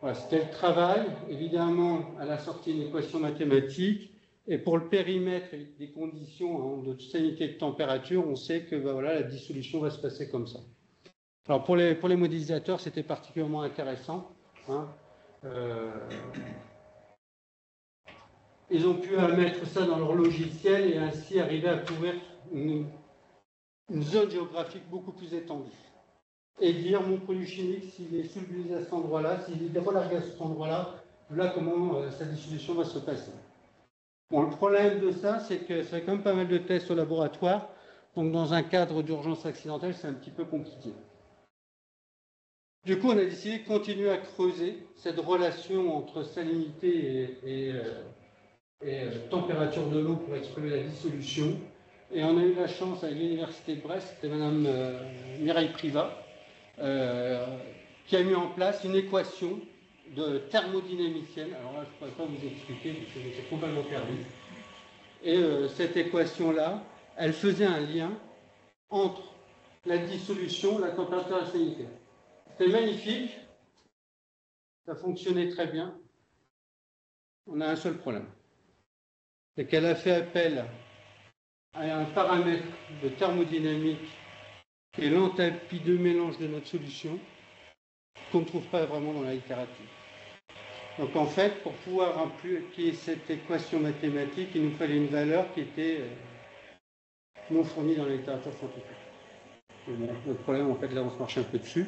Voilà, c'était le travail. Évidemment, elle a sorti une équation mathématique, et pour le périmètre et des conditions de salinité et de température, on sait que voilà, la dissolution va se passer comme ça. Alors pour les modélisateurs, c'était particulièrement intéressant. Ils ont pu mettre ça dans leur logiciel et ainsi arriver à couvrir une zone géographique beaucoup plus étendue. Et dire mon produit chimique, s'il est solubilisé à cet endroit-là, s'il est relargué à cet endroit-là, voilà comment sa dissolution va se passer. Bon, le problème de ça, c'est que ça fait quand même pas mal de tests au laboratoire. Donc dans un cadre d'urgence accidentelle, c'est un petit peu compliqué. Du coup, on a décidé de continuer à creuser cette relation entre salinité et température de l'eau pour exprimer la dissolution. Et on a eu la chance avec l'Université de Brest, c'était Madame Mireille Privat, qui a mis en place une équation de thermodynamicienne. Alors là, je ne pourrais pas vous expliquer, parce que j'étais complètement perdu. Et cette équation-là, elle faisait un lien entre la dissolution, la température et la salinité. C'était magnifique, ça fonctionnait très bien. On a un seul problème. C'est qu'elle a fait appel à un paramètre de thermodynamique qui est l'enthalpie de mélange de notre solution, qu'on ne trouve pas vraiment dans la littérature. Donc en fait, pour pouvoir appliquer cette équation mathématique, il nous fallait une valeur qui était non fournie dans la littérature scientifique. Bon, le problème, en fait, là, on se marche un peu dessus.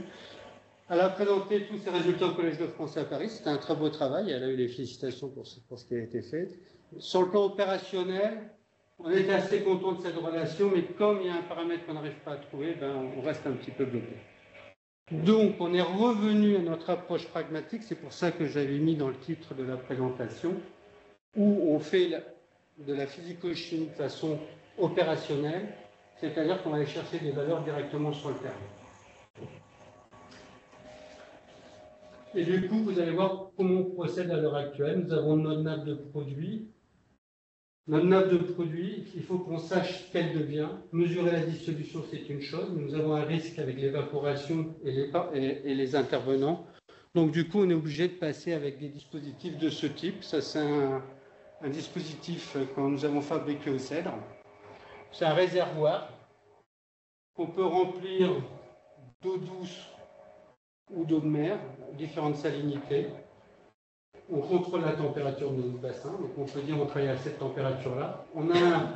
Elle a présenté tous ses résultats au Collège de France à Paris. C'était un très beau travail. Elle a eu les félicitations pour ce qui a été fait. Sur le plan opérationnel, on était assez content de cette relation, mais comme il y a un paramètre qu'on n'arrive pas à trouver, on reste un petit peu bloqué. Donc, on est revenu à notre approche pragmatique. C'est pour ça que j'avais mis dans le titre de la présentation, où on fait de la physico-chimie de façon opérationnelle, c'est-à-dire qu'on va aller chercher des valeurs directement sur le terrain. Et du coup, vous allez voir comment on procède à l'heure actuelle. Nous avons notre nappe de produits. Notre nappe de produits, il faut qu'on sache ce qu'elle devient. Mesurer la dissolution, c'est une chose. Nous avons un risque avec l'évaporation et les intervenants. Donc, du coup, on est obligé de passer avec des dispositifs de ce type. Ça, c'est un dispositif que nous avons fabriqué au Cèdre. C'est un réservoir qu'on peut remplir d'eau douce ou d'eau de mer, différentes salinités. On contrôle la température de notre bassin, donc on peut dire on travaille à cette température-là. On a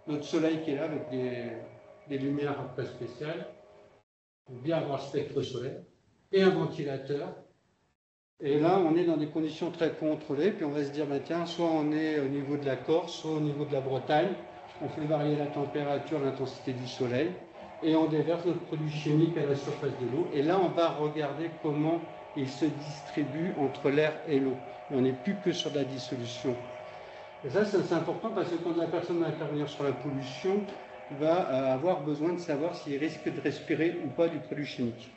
notre soleil qui est là avec des lumières très spéciales, pour bien avoir le spectre solaire, et un ventilateur. Et là, on est dans des conditions très contrôlées, puis on va se dire, bah, tiens, soit on est au niveau de la Corse, soit au niveau de la Bretagne, on fait varier la température, l'intensité du soleil, et on déverse notre produit chimique à la surface de l'eau. Et là, on va regarder comment il se distribue entre l'air et l'eau. Et on n'est plus que sur de la dissolution. Et ça, c'est important parce que quand la personne va intervenir sur la pollution, va avoir besoin de savoir s'il risque de respirer ou pas du produit chimique.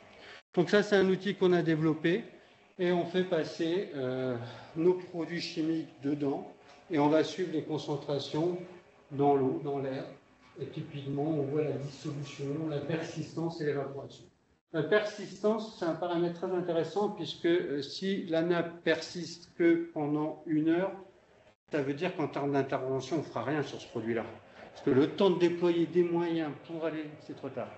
Donc ça, c'est un outil qu'on a développé et on fait passer nos produits chimiques dedans et on va suivre les concentrations dans l'eau, dans l'air. Et typiquement, on voit la dissolution, la persistance et l'évaporation. La persistance, c'est un paramètre très intéressant puisque si la nappe persiste que pendant 1 heure, ça veut dire qu'en termes d'intervention, on ne fera rien sur ce produit-là. Parce que le temps de déployer des moyens pour aller, c'est trop tard.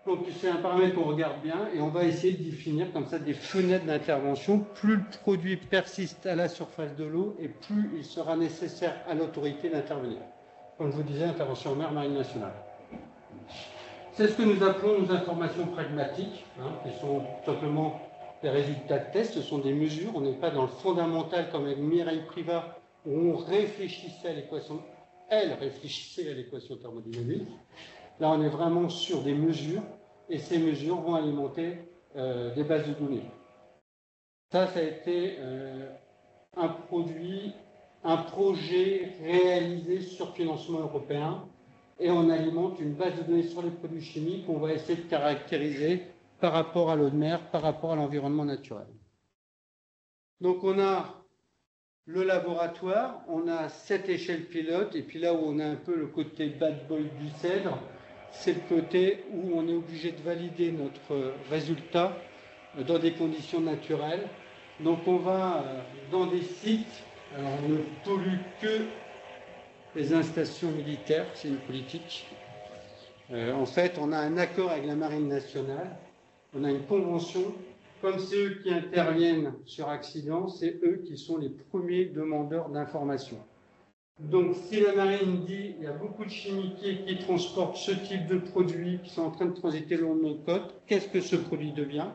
Donc c'est un paramètre qu'on regarde bien et on va essayer de définir comme ça des fenêtres d'intervention. Plus le produit persiste à la surface de l'eau et plus il sera nécessaire à l'autorité d'intervenir. Comme je vous disais, intervention en mer, marine nationale. C'est ce que nous appelons nos informations pragmatiques, qui sont simplement des résultats de tests, ce sont des mesures. On n'est pas dans le fondamental comme avec Mireille Privat où on réfléchissait à l'équation, elle réfléchissait à l'équation thermodynamique. Là, on est vraiment sur des mesures, et ces mesures vont alimenter des bases de données. Ça a été un projet réalisé sur financement européen, et on alimente une base de données sur les produits chimiques qu'on va essayer de caractériser par rapport à l'eau de mer, par rapport à l'environnement naturel. Donc on a le laboratoire, on a cette échelle pilote, et puis là où on a un peu le côté bad boy du CEDRE, c'est le côté où on est obligé de valider notre résultat dans des conditions naturelles. Donc on va dans des sites, alors on ne pollue que les installations militaires, c'est une politique. En fait, on a un accord avec la Marine nationale, on a une convention. Comme c'est eux qui interviennent sur accident, c'est eux qui sont les premiers demandeurs d'informations. Donc, si la marine dit qu'il y a beaucoup de chimiquiers qui transportent ce type de produits qui sont en train de transiter le long de nos côtes, qu'est-ce que ce produit devient?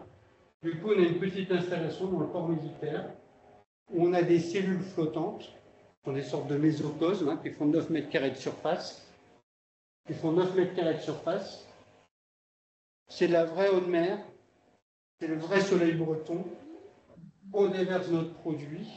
Du coup, on a une petite installation dans le port militaire où on a des cellules flottantes, qui sont des sortes de mésocosmes qui font 9 mètres carrés de surface. Ils font 9 mètres carrés de surface. C'est de la vraie eau de mer. C'est le vrai soleil breton. On déverse notre produit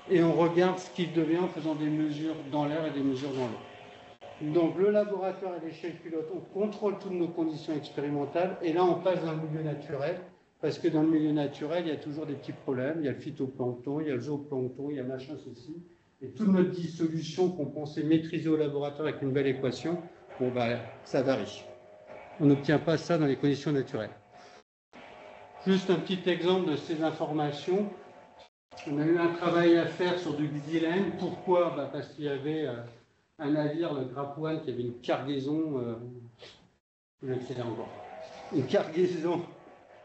et on regarde ce qu'il devient en faisant des mesures dans l'air et des mesures dans l'eau. Donc le laboratoire et l'échelle pilote, on contrôle toutes nos conditions expérimentales et là on passe dans le milieu naturel parce que dans le milieu naturel il y a toujours des petits problèmes. Il y a le phytoplancton, il y a le zooplancton, il y a machin ceci. Et toute notre dissolution qu'on pensait maîtriser au laboratoire avec une belle équation, bon bah ça varie. On n'obtient pas ça dans les conditions naturelles. Juste un petit exemple de ces informations. On a eu un travail à faire sur du xylène. Pourquoi? Parce qu'il y avait un navire, le Grapoine, qui avait une cargaison, une cargaison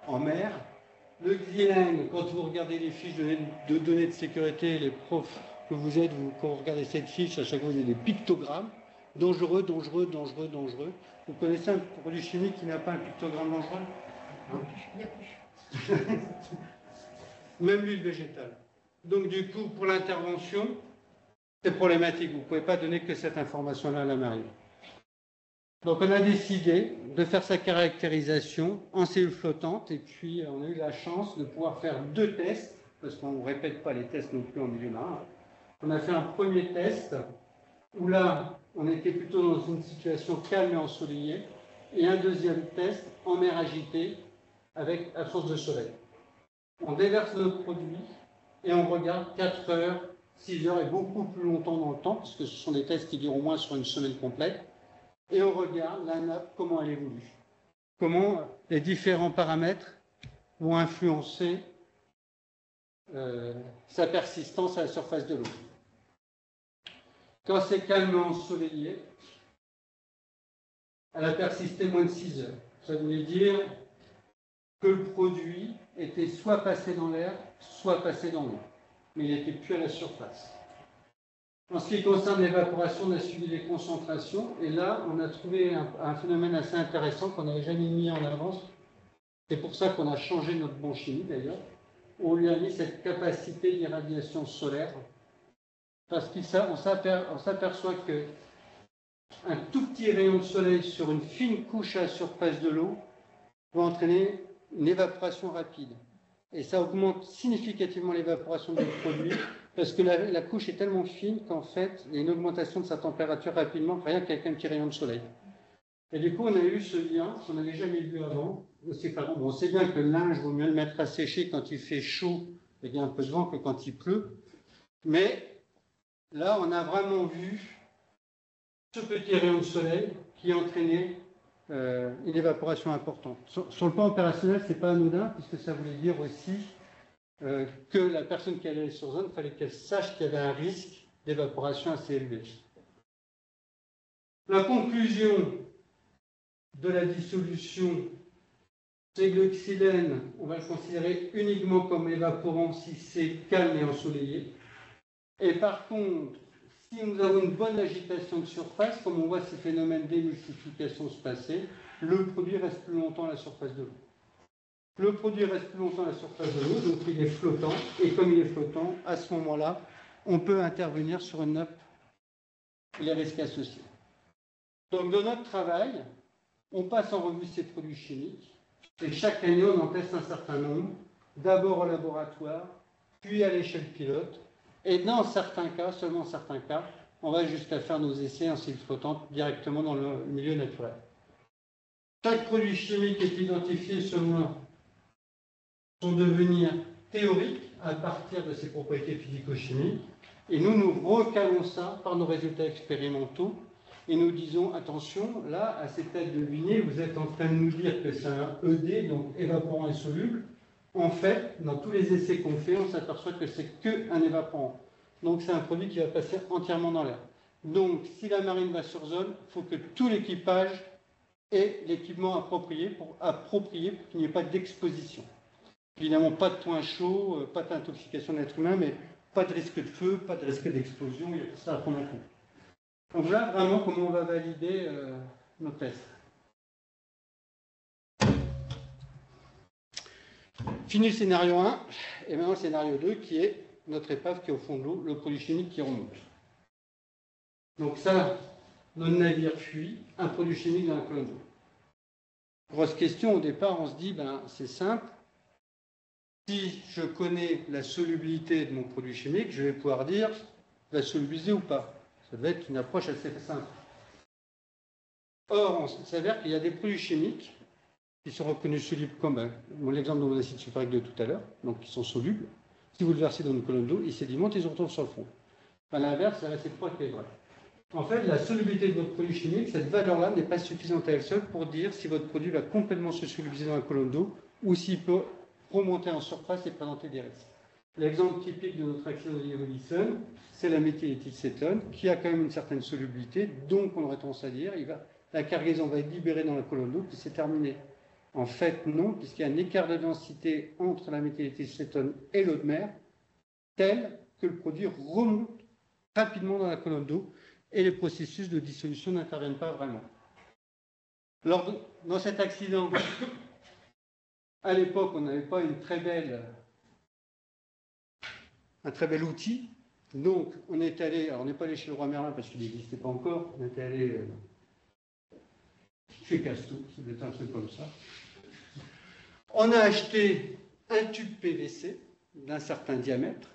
en mer. Le xylène, quand vous regardez les fiches de données de sécurité, les profs que vous êtes, quand vous regardez cette fiche, à chaque fois, il y a des pictogrammes. Dangereux, dangereux, dangereux, dangereux. Vous connaissez un produit chimique qui n'a pas un pictogramme dangereux? Même l'huile végétale. Donc du coup, pour l'intervention, c'est problématique. Vous ne pouvez pas donner que cette information-là à la marine. Donc on a décidé de faire sa caractérisation en cellules flottantes et puis on a eu la chance de pouvoir faire 2 tests, parce qu'on ne répète pas les tests non plus en milieu marin. On a fait un premier test où là, on était plutôt dans une situation calme et ensoleillée, et un deuxième test en mer agitée avec absence de soleil. On déverse notre produit et on regarde 4 heures, 6 heures et beaucoup plus longtemps dans le temps, parce que ce sont des tests qui durent au moins sur une semaine complète, et on regarde la nappe, comment elle évolue, comment les différents paramètres vont influencer sa persistance à la surface de l'eau. Quand c'est calme et ensoleillé, elle a persisté moins de 6 heures. Ça voulait dire que le produit était soit passé dans l'air, soit passé dans l'eau. Mais il n'était plus à la surface. En ce qui concerne l'évaporation, on a suivi les concentrations. Et là, on a trouvé un phénomène assez intéressant qu'on n'avait jamais mis en avance. C'est pour ça qu'on a changé notre bon chimie, d'ailleurs. On lui a mis cette capacité d'irradiation solaire. Parce qu'on s'aperçoit qu'un tout petit rayon de soleil sur une fine couche à la surface de l'eau va entraîner une évaporation rapide. Et ça augmente significativement l'évaporation du produit parce que la couche est tellement fine qu'en fait, il y a une augmentation de sa température rapidement, rien qu'avec un petit rayon de soleil. Et du coup, on a eu ce lien qu'on n'avait jamais vu avant. On sait bien que le linge, vaut mieux le mettre à sécher quand il fait chaud et qu'il y a un peu de vent que quand il pleut. Mais là, on a vraiment vu ce petit rayon de soleil qui entraînait une évaporation importante. Sur le plan opérationnel, ce n'est pas anodin, puisque ça voulait dire aussi que la personne qui allait sur zone, il fallait qu'elle sache qu'il y avait un risque d'évaporation assez élevé. La conclusion de la dissolution, c'est que le xylène, on va le considérer uniquement comme évaporant si c'est calme et ensoleillé. Et par contre, si nous avons une bonne agitation de surface, comme on voit ces phénomènes d'émulsification se passer, le produit reste plus longtemps à la surface de l'eau. Le produit reste plus longtemps à la surface de l'eau, donc il est flottant, et comme il est flottant, à ce moment-là, on peut intervenir sur une nappe et les risques associés. Donc dans notre travail, on passe en revue ces produits chimiques, et chaque année, on en teste un certain nombre, d'abord au laboratoire, puis à l'échelle pilote, et dans certains cas, seulement certains cas, on va jusqu'à faire nos essais en cycle flottant directement dans le milieu naturel. Chaque produit chimique est identifié selon son devenir théorique à partir de ses propriétés physico-chimiques, et nous recalons ça par nos résultats expérimentaux, et nous disons, attention, là, à ces têtes de vignée, vous êtes en train de nous dire que c'est un ED, donc évaporant insoluble. En fait, dans tous les essais qu'on fait, on s'aperçoit que c'est qu'un évaporant. Donc c'est un produit qui va passer entièrement dans l'air. Donc si la marine va sur zone, il faut que tout l'équipage ait l'équipement approprié pour qu'il n'y ait pas d'exposition. Évidemment, pas de point chaud, pas d'intoxication de l'être humain, mais pas de risque de feu, pas de risque d'explosion, il y a tout ça à prendre en compte. Donc voilà vraiment comment on va valider nos tests. Fini le scénario 1, et maintenant le scénario 2 qui est notre épave qui est au fond de l'eau, le produit chimique qui remonte. Donc ça, notre navire fuit, un produit chimique dans la colonne d'eau. Grosse question, au départ on se dit, c'est simple, si je connais la solubilité de mon produit chimique, je vais pouvoir dire, va solubiliser ou pas. Ça devait être une approche assez simple. Or, il s'avère qu'il y a des produits chimiques qui sont reconnus solubles comme l'exemple de mon acide sulfurique de tout à l'heure, donc qui sont solubles. Si vous le versez dans une colonne d'eau, il sédimente et ils se retrouvent sur le fond. À l'inverse, la réciproque est vraie. En fait, la solubilité de votre produit chimique, cette valeur-là n'est pas suffisante à elle seule pour dire si votre produit va complètement se solubiliser dans la colonne d'eau ou s'il peut remonter en surface et présenter des risques. L'exemple typique de notre accident de Leverkusen, c'est la méthyléthylcétone, qui a quand même une certaine solubilité, donc on aurait tendance à dire la cargaison va être libérée dans la colonne d'eau, puis c'est terminé. En fait, non, puisqu'il y a un écart de densité entre la méthyléthylcétone et l'eau de mer, tel que le produit remonte rapidement dans la colonne d'eau et les processus de dissolution n'interviennent pas vraiment. Alors, dans cet accident, à l'époque, on n'avait pas un très bel outil. Donc, on est allé, alors on n'est pas allé chez le roi Merlin parce qu'il n'existait pas encore, on est allé chez Castou, c'était un truc comme ça. On a acheté un tube PVC d'un certain diamètre,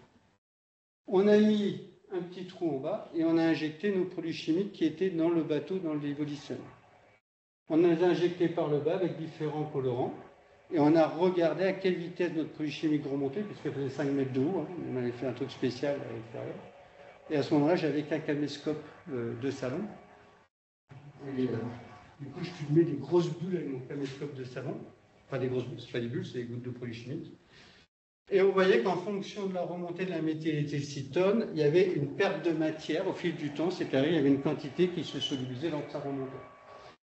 on a mis un petit trou en bas et on a injecté nos produits chimiques qui étaient dans le bateau, dans le Leverkusen. On les a injectés par le bas avec différents colorants et on a regardé à quelle vitesse notre produit chimique remontait, puisqu'il faisait 5 mètres de haut, on avait fait un truc spécial à l'extérieur. Et à ce moment-là, j'avais qu'un caméscope de salon. Et du coup, je filmais des grosses bulles avec mon caméscope de salon. Enfin, des grosses bulles, c'est pas des bulles, c'est des gouttes de produits chimiques. Et on voyait qu'en fonction de la remontée de la méthyléthylcétone, il y avait une perte de matière au fil du temps, c'est-à-dire il y avait une quantité qui se solubilisait lors de sa remontée.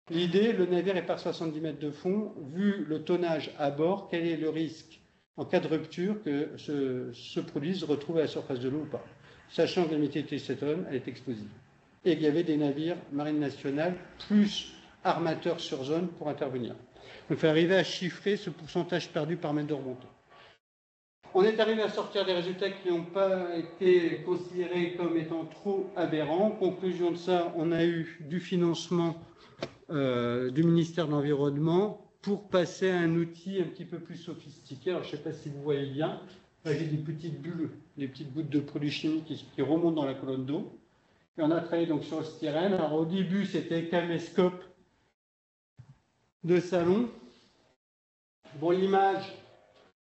L'idée, le navire est par 70 mètres de fond. Vu le tonnage à bord, quel est le risque en cas de rupture que ce produit se retrouve à la surface de l'eau ou pas, sachant que la méthylcétone, elle est explosive. Et qu'il y avait des navires marine nationale plus armateurs sur zone pour intervenir. Donc il faut arriver à chiffrer ce pourcentage perdu par mètre de remontée. On est arrivé à sortir des résultats qui n'ont pas été considérés comme étant trop aberrants. Conclusion de ça, on a eu du financement du ministère de l'Environnement pour passer à un outil un petit peu plus sophistiqué. Alors je ne sais pas si vous voyez bien, là j'ai des petites bulles, des petites gouttes de produits chimiques qui remontent dans la colonne d'eau. Et on a travaillé donc sur le styrène. Alors au début c'était caméscope de salon. Bon, l'image,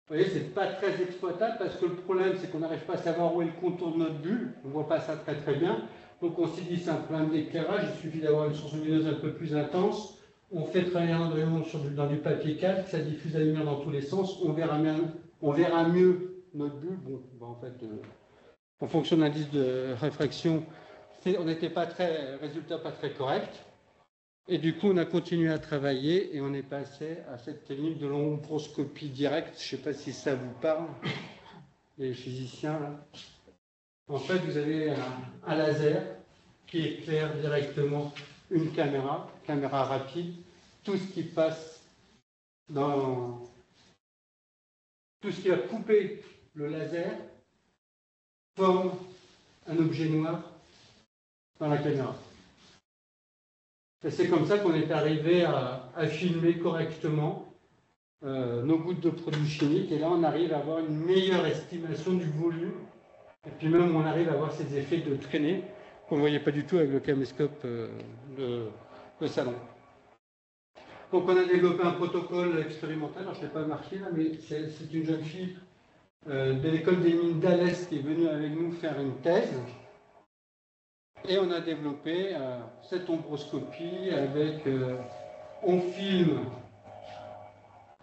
vous voyez, c'est pas très exploitable parce que le problème c'est qu'on n'arrive pas à savoir où est le contour de notre bulle. On ne voit pas ça très très bien. Donc on s'est dit c'est un problème d'éclairage, il suffit d'avoir une source lumineuse un peu plus intense. On fait travailler un rayon dans du papier calque, ça diffuse la lumière dans tous les sens, on verra mieux notre bulle. Bon, en fait, en fonction de l'indice de réfraction, on n'était pas résultat pas très correct. Et du coup, on a continué à travailler et on est passé à cette technique de l'ombroscopie directe. Je ne sais pas si ça vous parle, les physiciens là. En fait, vous avez un laser qui éclaire directement une caméra rapide. Tout ce qui passe tout ce qui va couper le laser forme un objet noir dans la caméra. Et c'est comme ça qu'on est arrivé à filmer correctement nos gouttes de produits chimiques. Et là, on arrive à avoir une meilleure estimation du volume. Et puis même, on arrive à avoir ces effets de traînée qu'on ne voyait pas du tout avec le caméscope de salon. Donc on a développé un protocole expérimental. Alors je ne l'ai pas marqué là, mais c'est une jeune fille de l'école des mines d'Alès qui est venue avec nous faire une thèse. Et on a développé cette ombroscopie avec, on filme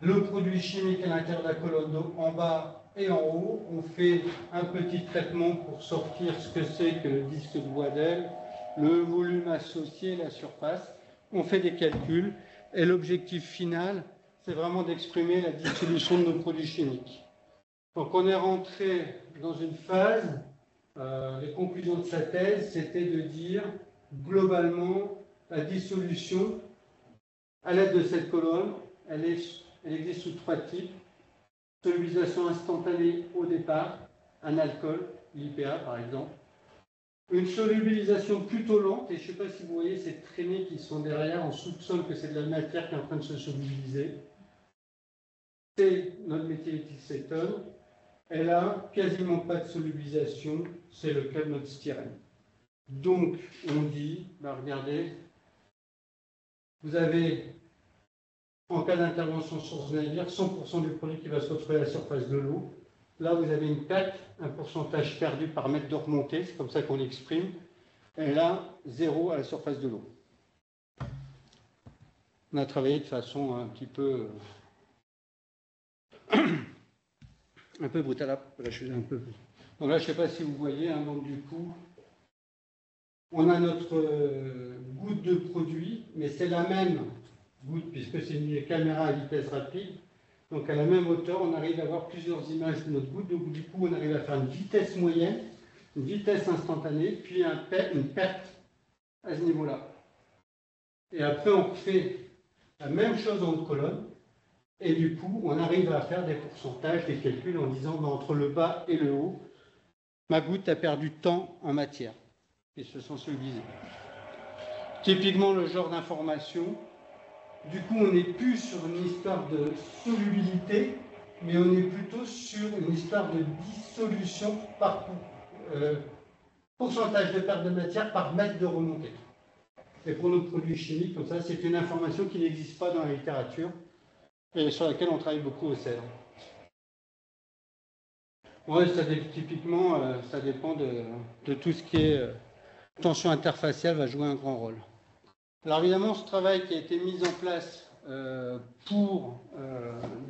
le produit chimique à l'intérieur de la colonne d'eau en bas et en haut. On fait un petit traitement pour sortir ce que c'est que le disque de Boisdel, le volume associé, la surface. On fait des calculs et l'objectif final, c'est vraiment d'exprimer la dissolution de nos produits chimiques. Donc on est rentré dans une phase, les conclusions de sa thèse, c'était de dire globalement la dissolution à l'aide de cette colonne, elle existe sous 3 types. Solubilisation instantanée au départ, un alcool, l'IPA par exemple. Une solubilisation plutôt lente, et je ne sais pas si vous voyez ces traînées qui sont derrière, on soupçonne que c'est de la matière qui est en train de se solubiliser. C'est notre méthylcétone. Elle a quasiment pas de solubilisation, c'est le cas de notre styrène. Donc on dit, regardez, vous avez en cas d'intervention sur ce navire, 100% du produit qui va se retrouver à la surface de l'eau. Là, vous avez une perte, un pourcentage perdu par mètre de remontée, c'est comme ça qu'on l'exprime. Et là, 0 à la surface de l'eau. On a travaillé de façon un petit peu brutale. Là, je suis un peu... Donc là, je ne sais pas si vous voyez, hein, donc du coup, on a notre goutte de produit, mais c'est la même goutte, puisque c'est une caméra à vitesse rapide. Donc à la même hauteur, on arrive à avoir plusieurs images de notre goutte. Donc du coup, on arrive à faire une vitesse moyenne, une vitesse instantanée, puis une perte à ce niveau-là. Et après, on refait la même chose en haut de colonne. Et du coup, on arrive à faire des pourcentages, des calculs en disant entre le bas et le haut, ma goutte a perdu tant en matière. Et se sont solubilisés. Typiquement le genre d'information. Du coup, on n'est plus sur une histoire de solubilité, mais on est plutôt sur une histoire de dissolution par pourcentage de perte de matière par mètre de remontée. Et pour nos produits chimiques, comme ça, c'est une information qui n'existe pas dans la littérature et sur laquelle on travaille beaucoup au CERN. Ouais, typiquement, ça dépend de tout ce qui est tension interfaciale va jouer un grand rôle. Alors évidemment, ce travail qui a été mis en place pour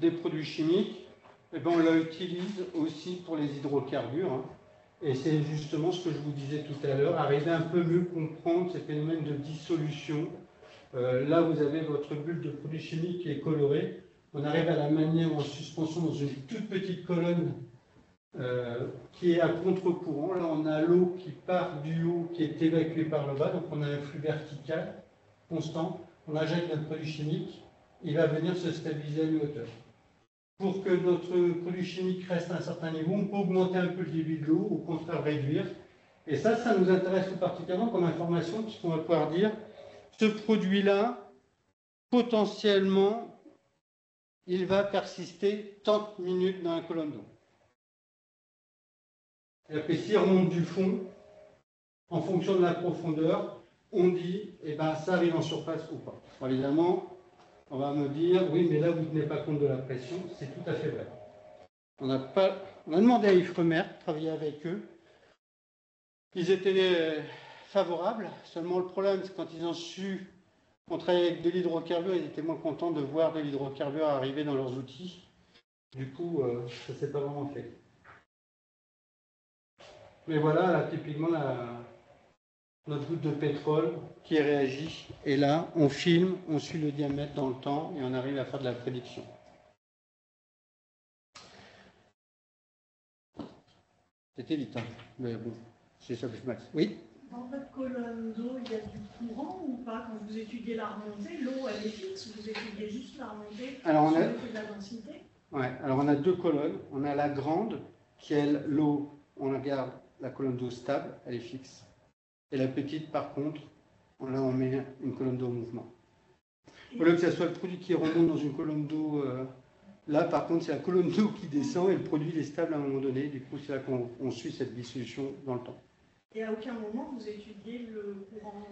des produits chimiques, eh ben, on l'utilise aussi pour les hydrocarbures. Hein. Et c'est justement ce que je vous disais tout à l'heure, arriver à un peu mieux comprendre ces phénomènes de dissolution Là, vous avez votre bulle de produit chimique qui est colorée. On arrive à la manière en suspension dans une toute petite colonne qui est à contre-courant. Là, on a l'eau qui part du haut, qui est évacuée par le bas. Donc, on a un flux vertical constant. On injecte notre produit chimique. Il va venir se stabiliser à une hauteur. Pour que notre produit chimique reste à un certain niveau, on peut augmenter un peu le débit de l'eau, au contraire réduire. Et ça nous intéresse tout particulièrement comme information, puisqu'on va pouvoir dire ce produit-là, potentiellement, il va persister tant de minutes dans la colonne d'eau. C'est-à-dire que s'il remonte du fond, en fonction de la profondeur, on dit, eh ben, ça arrive en surface ou pas. Bon, évidemment, on va me dire, oui, mais là, vous ne tenez pas compte de la pression. C'est tout à fait vrai. On a demandé à Ifremer de travailler avec eux. Ils étaient favorables. Seulement, le problème, c'est quand ils ont su qu'on travaillait avec de l'hydrocarbure, ils étaient moins contents de voir de l'hydrocarbure arriver dans leurs outils. Du coup, ça ne s'est pas vraiment fait. Mais voilà, là, typiquement, notre goutte de pétrole qui réagit. Et là, on filme, on suit le diamètre dans le temps et on arrive à faire de la prédiction. C'était vite, hein. Mais bon, c'est ça que je max. Oui. Dans votre colonne d'eau, il y a du courant ou pas? Quand vous étudiez la remontée, l'eau elle est fixe, vous étudiez juste la remontée. Alors on a de la densité. Ouais, alors on a deux colonnes. On a la grande, qui est l'eau, on la garde, la colonne d'eau stable, elle est fixe. Et la petite, par contre, là on met une colonne d'eau en mouvement. Au lieu que ce soit le produit qui remonte dans une colonne d'eau, là par contre c'est la colonne d'eau qui descend et le produit il est stable à un moment donné. Du coup c'est là qu'on suit cette dissolution dans le temps. Et à aucun moment vous étudiez le courant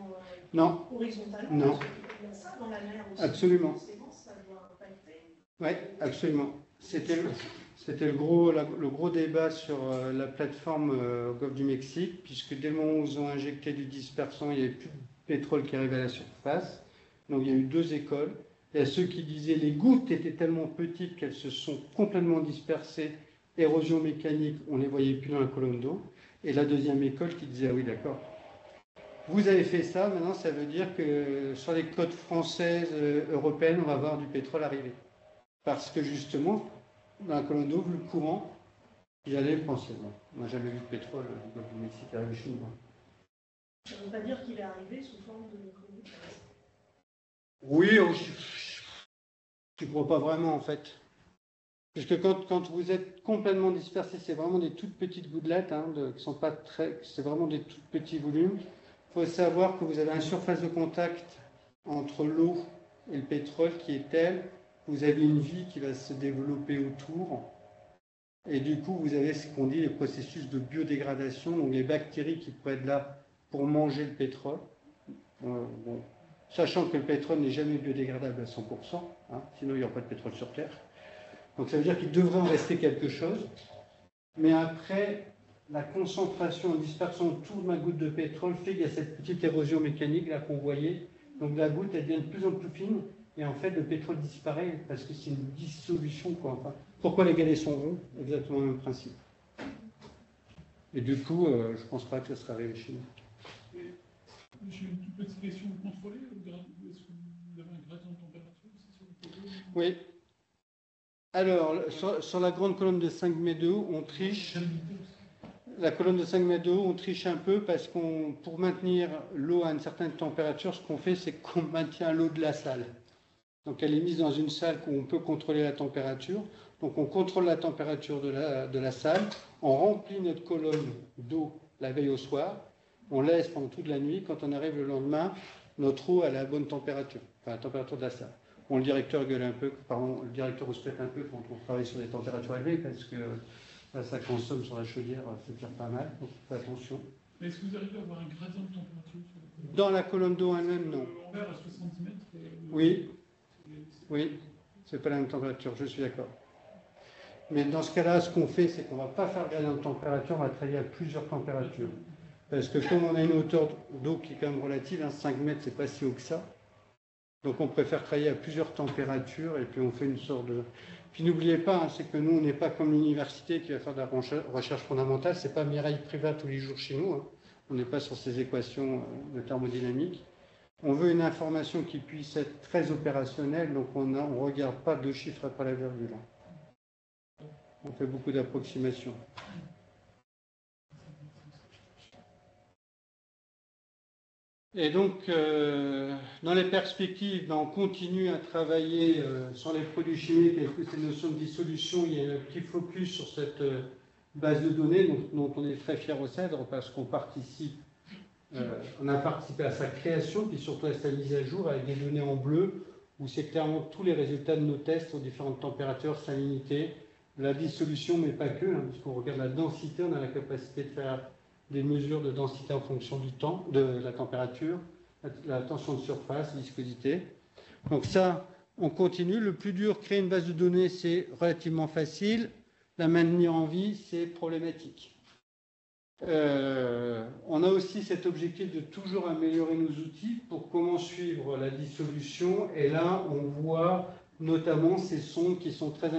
non. Horizontalement? Non. Parce qu'il y a ça dans la mer aussi. Absolument. Ça doit impacter. Oui, absolument. C'était le gros débat sur la plateforme au Golfe du Mexique, puisque dès le moment où ils ont injecté du dispersant, il n'y avait plus de pétrole qui arrivait à la surface. Donc il y a eu deux écoles. Il y a ceux qui disaient les gouttes étaient tellement petites qu'elles se sont complètement dispersées, érosion mécanique, on ne les voyait plus dans la colonne d'eau. Et la deuxième école qui disait, ah oui d'accord, vous avez fait ça, maintenant ça veut dire que sur les côtes françaises, européennes, on va voir du pétrole arriver. Parce que justement, dans la colonne d'eau, vu le courant, il y allait potentiellement. On n'a jamais vu de pétrole du Golfe du Mexique arriver chez nous. Ça ne veut pas dire qu'il est arrivé sous forme de micro-gouttes. Oui, je ne crois pas vraiment en fait. Parce que quand vous êtes complètement dispersé, c'est vraiment des toutes petites gouttelettes, hein, qui sont pas très, c'est vraiment des tout petits volumes. Il faut savoir que vous avez une surface de contact entre l'eau et le pétrole qui est telle que vous avez une vie qui va se développer autour. Et du coup, vous avez ce qu'on dit les processus de biodégradation, donc les bactéries qui pourraient être là pour manger le pétrole. Bon, sachant que le pétrole n'est jamais biodégradable à 100%, hein, sinon il n'y aura pas de pétrole sur Terre. Donc ça veut dire qu'il devrait en rester quelque chose. Mais après, la concentration en dispersant autour de ma goutte de pétrole fait qu'il y a cette petite érosion mécanique là qu'on voyait. Donc la goutte, elle devient de plus en plus fine. Et en fait, le pétrole disparaît parce que c'est une dissolution, quoi. Enfin, pourquoi les galets sont ronds? Exactement le même principe. Et du coup, je ne pense pas que ça sera arrivé chez nous. J'ai une toute petite question. Vous contrôlez est-ce que vous avez un gradient de température aussi sur le projet? Oui. Alors, sur la grande colonne de 5 mètres de haut, on triche. La colonne de 5 mètres de haut, on triche un peu parce pour maintenir l'eau à une certaine température, ce qu'on fait, c'est qu'on maintient l'eau de la salle. Donc, elle est mise dans une salle où on peut contrôler la température. Donc, on contrôle la température de la salle. On remplit notre colonne d'eau la veille au soir. On laisse pendant toute la nuit. Quand on arrive le lendemain, notre eau a la bonne température, enfin la température de la salle. Bon, le directeur gueule un peu, le directeur respecte un peu quand on travaille sur des températures élevées, parce que là, ça consomme sur la chaudière, ça tire pas mal, donc faites attention. Mais est-ce que vous arrivez à avoir un gradient de température sur la colonne? Dans la colonne d'eau elle-même, non. En vert à 70 mètres Oui, c'est pas la même température, je suis d'accord. Mais dans ce cas-là, ce qu'on fait, c'est qu'on ne va pas faire gradient de température, on va travailler à plusieurs températures. Parce que comme on a une hauteur d'eau qui est quand même relative, 5 mètres, c'est pas si haut que ça. Donc on préfère travailler à plusieurs températures et puis on fait une sorte de... Puis n'oubliez pas, hein, c'est que nous, on n'est pas comme l'université qui va faire de la recherche fondamentale, c'est pas Mireille Privat tous les jours chez nous. Hein. On n'est pas sur ces équations de thermodynamique. On veut une information qui puisse être très opérationnelle, donc on ne regarde pas 2 chiffres après la virgule. On fait beaucoup d'approximations. Et donc, dans les perspectives, on continue à travailler sur les produits chimiques avec toutes ces notions de dissolution. Il y a un petit focus sur cette base de données dont on est très fier au CEDRE parce qu'on participe, on a participé à sa création, puis surtout à sa mise à jour avec des données en bleu, où c'est clairement tous les résultats de nos tests aux différentes températures, salinités, la dissolution, mais pas que, puisqu'on regarde la densité, on a la capacité de faire des mesures de densité en fonction du temps, de la température, la tension de surface, viscosité. Donc ça, on continue. Le plus dur, créer une base de données, c'est relativement facile. La maintenir en vie, c'est problématique. On a aussi cet objectif de toujours améliorer nos outils pour comment suivre la dissolution. Et là, on voit notamment ces sondes qui sont très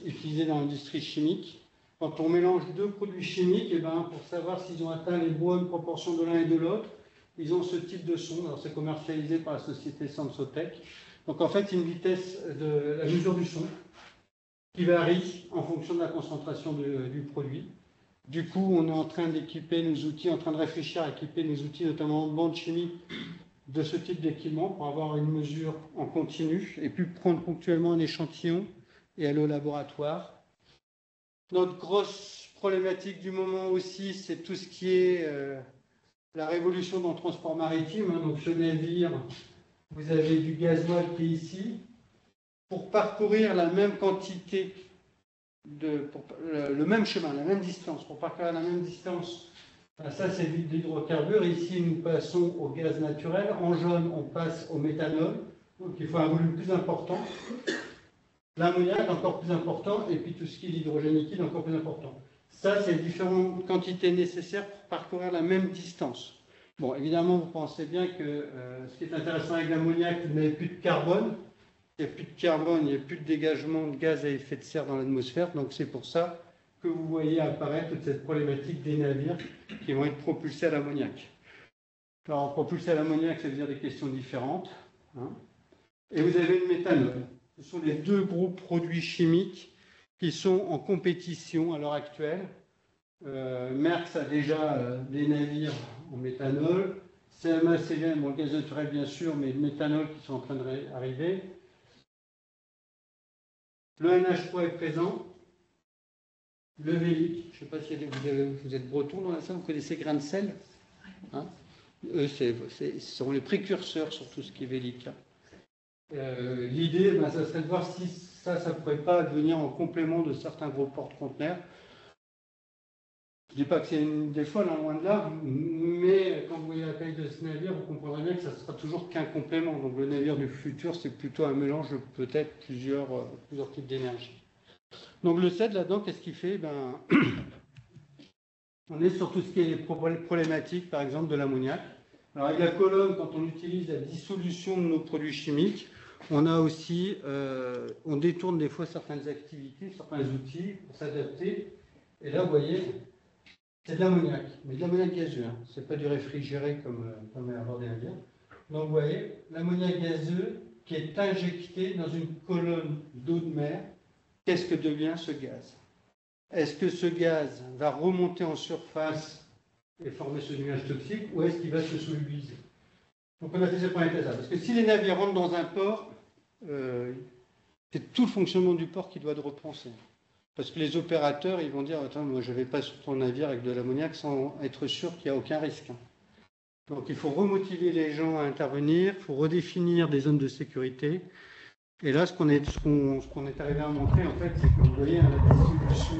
utilisées dans l'industrie chimique. Quand on mélange 2 produits chimiques, et pour savoir s'ils ont atteint les bonnes proportions de l'un et de l'autre, ils ont ce type de sonde. Alors c'est commercialisé par la société Sensotech. Donc en fait, une vitesse de la mesure du son qui varie en fonction de la concentration du produit. Du coup, on est en train d'équiper nos outils, en train de réfléchir à équiper nos outils, notamment en bande chimique, de ce type d'équipement pour avoir une mesure en continu et puis prendre ponctuellement un échantillon et aller au laboratoire. Notre grosse problématique du moment aussi, c'est tout ce qui est la révolution dans le transport maritime. Donc ce navire, vous avez du gasoil qui est ici. Pour parcourir la même quantité, le même chemin, la même distance, pour parcourir la même distance, ça c'est de l'hydrocarbure. Ici, nous passons au gaz naturel. En jaune, on passe au méthanol. Donc il faut un volume plus important. L'ammoniac encore plus important, et puis tout ce qui est l'hydrogène liquide encore plus important. Ça, c'est les différentes quantités nécessaires pour parcourir la même distance. Bon, évidemment, vous pensez bien que ce qui est intéressant avec l'ammoniac, vous n'avez plus de carbone. Il n'y a plus de carbone, il n'y a plus de dégagement de gaz à effet de serre dans l'atmosphère. Donc c'est pour ça que vous voyez apparaître toute cette problématique des navires qui vont être propulsés à l'ammoniac. Alors, propulsés à l'ammoniac, ça veut dire des questions différentes. Et vous avez le méthanol. Ce sont les 2 gros produits chimiques qui sont en compétition à l'heure actuelle. Maersk a déjà des navires en méthanol. CMA, CGM, bon, le gaz naturel bien sûr, mais le méthanol qui sont en train d'arriver. Le NH3 est présent. Le Vélic, je ne sais pas si vous êtes breton dans la salle, vous connaissez Grain de Sel, eux, ce sont les précurseurs sur tout ce qui est Vélic. L'idée, ça serait de voir si ça ne pourrait pas devenir en complément de certains gros porte-conteneurs. Je ne dis pas que c'est une des folles, loin de là, mais quand vous voyez la taille de ce navire, vous comprendrez bien que ça ne sera toujours qu'un complément. Donc le navire du futur, c'est plutôt un mélange de peut-être plusieurs types d'énergie. Donc le CED, là-dedans, qu'est-ce qu'il fait? On est sur tout ce qui est problématique, par exemple, de l'ammoniac. Alors avec la colonne, quand on utilise la dissolution de nos produits chimiques, on a aussi, on détourne des fois certaines activités, certains outils pour s'adapter. Et là, vous voyez, c'est de l'ammoniac, mais de l'ammoniac gazeux. Ce n'est pas du réfrigéré comme à bord des navires. Donc vous voyez, l'ammoniac gazeux qui est injecté dans une colonne d'eau de mer. Qu'est-ce que devient ce gaz? Est-ce que ce gaz va remonter en surface et former ce nuage toxique, ou est-ce qu'il va se solubiliser? Donc on a fait ce premier test là. Parce que si les navires rentrent dans un port, c'est tout le fonctionnement du port qui doit être repensé. Parce que les opérateurs, ils vont dire, attends, moi je ne vais pas sur ton navire avec de l'ammoniac sans être sûr qu'il n'y a aucun risque. Donc il faut remotiver les gens à intervenir, il faut redéfinir des zones de sécurité. Et là, ce qu'on est arrivé à montrer, en fait, c'est que vous voyez la dissolution.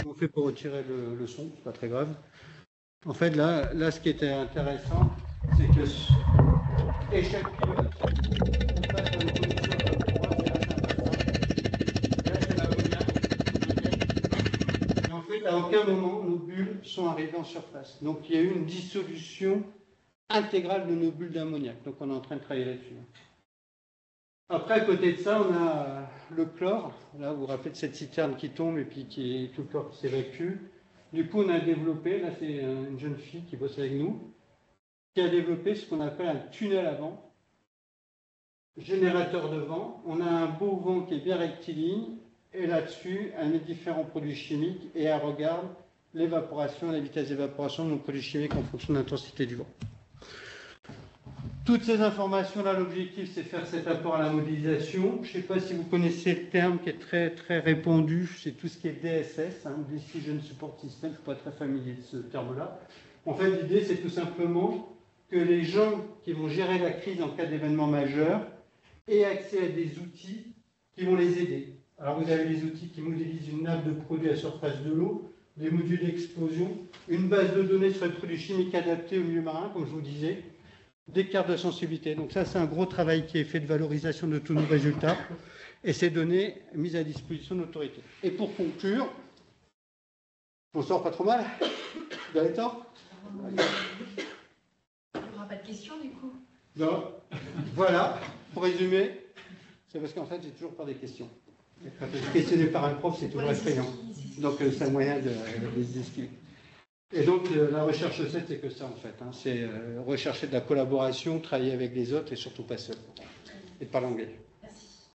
On fait pour retirer le son, c'est pas très grave. En fait, là, ce qui était intéressant, c'est que échec pilote, on passe dans les conditions comme on voit, c'est assez intéressant. Là, c'est l'ammoniac. Et en fait, à aucun moment, nos bulles sont arrivées en surface. Donc, il y a eu une dissolution intégrale de nos bulles d'ammoniac. Donc, on est en train de travailler là-dessus. Après, à côté de ça, on a le chlore. Là, vous vous rappelez de cette citerne qui tombe et puis tout le chlore qui s'évacue. Du coup, on a développé, là c'est une jeune fille qui bosse avec nous, qui a développé ce qu'on appelle un tunnel à vent, générateur de vent. On a un beau vent qui est bien rectiligne, et là-dessus, elle met différents produits chimiques et elle regarde l'évaporation, la vitesse d'évaporation de nos produits chimiques en fonction de l'intensité du vent. Toutes ces informations-là, l'objectif, c'est de faire cet apport à la modélisation. Je ne sais pas si vous connaissez le terme qui est très, très répandu, c'est tout ce qui est DSS, Decision Support System, je ne suis pas très familier de ce terme-là. En fait, l'idée, c'est tout simplement que les gens qui vont gérer la crise en cas d'événement majeur aient accès à des outils qui vont les aider. Alors, vous avez les outils qui modélisent une nappe de produits à la surface de l'eau, des modules d'explosion, une base de données sur les produits chimiques adaptés au milieu marin, comme je vous disais, des cartes de sensibilité. Donc ça, c'est un gros travail qui est fait de valorisation de tous nos résultats et ces données mises à disposition de l'autorité. Et pour conclure, on sort pas trop mal. Vous avez tort? Il n'y aura pas de questions du coup. Non. Voilà, pour résumer, c'est parce qu'en fait, j'ai toujours peur des questions. Quand je suis questionné par un prof, c'est toujours effrayant. Donc c'est un moyen de les esquiver. Et donc, la recherche 7, c'est que ça, en fait. C'est rechercher de la collaboration, travailler avec les autres et surtout pas seul. Et de parler anglais.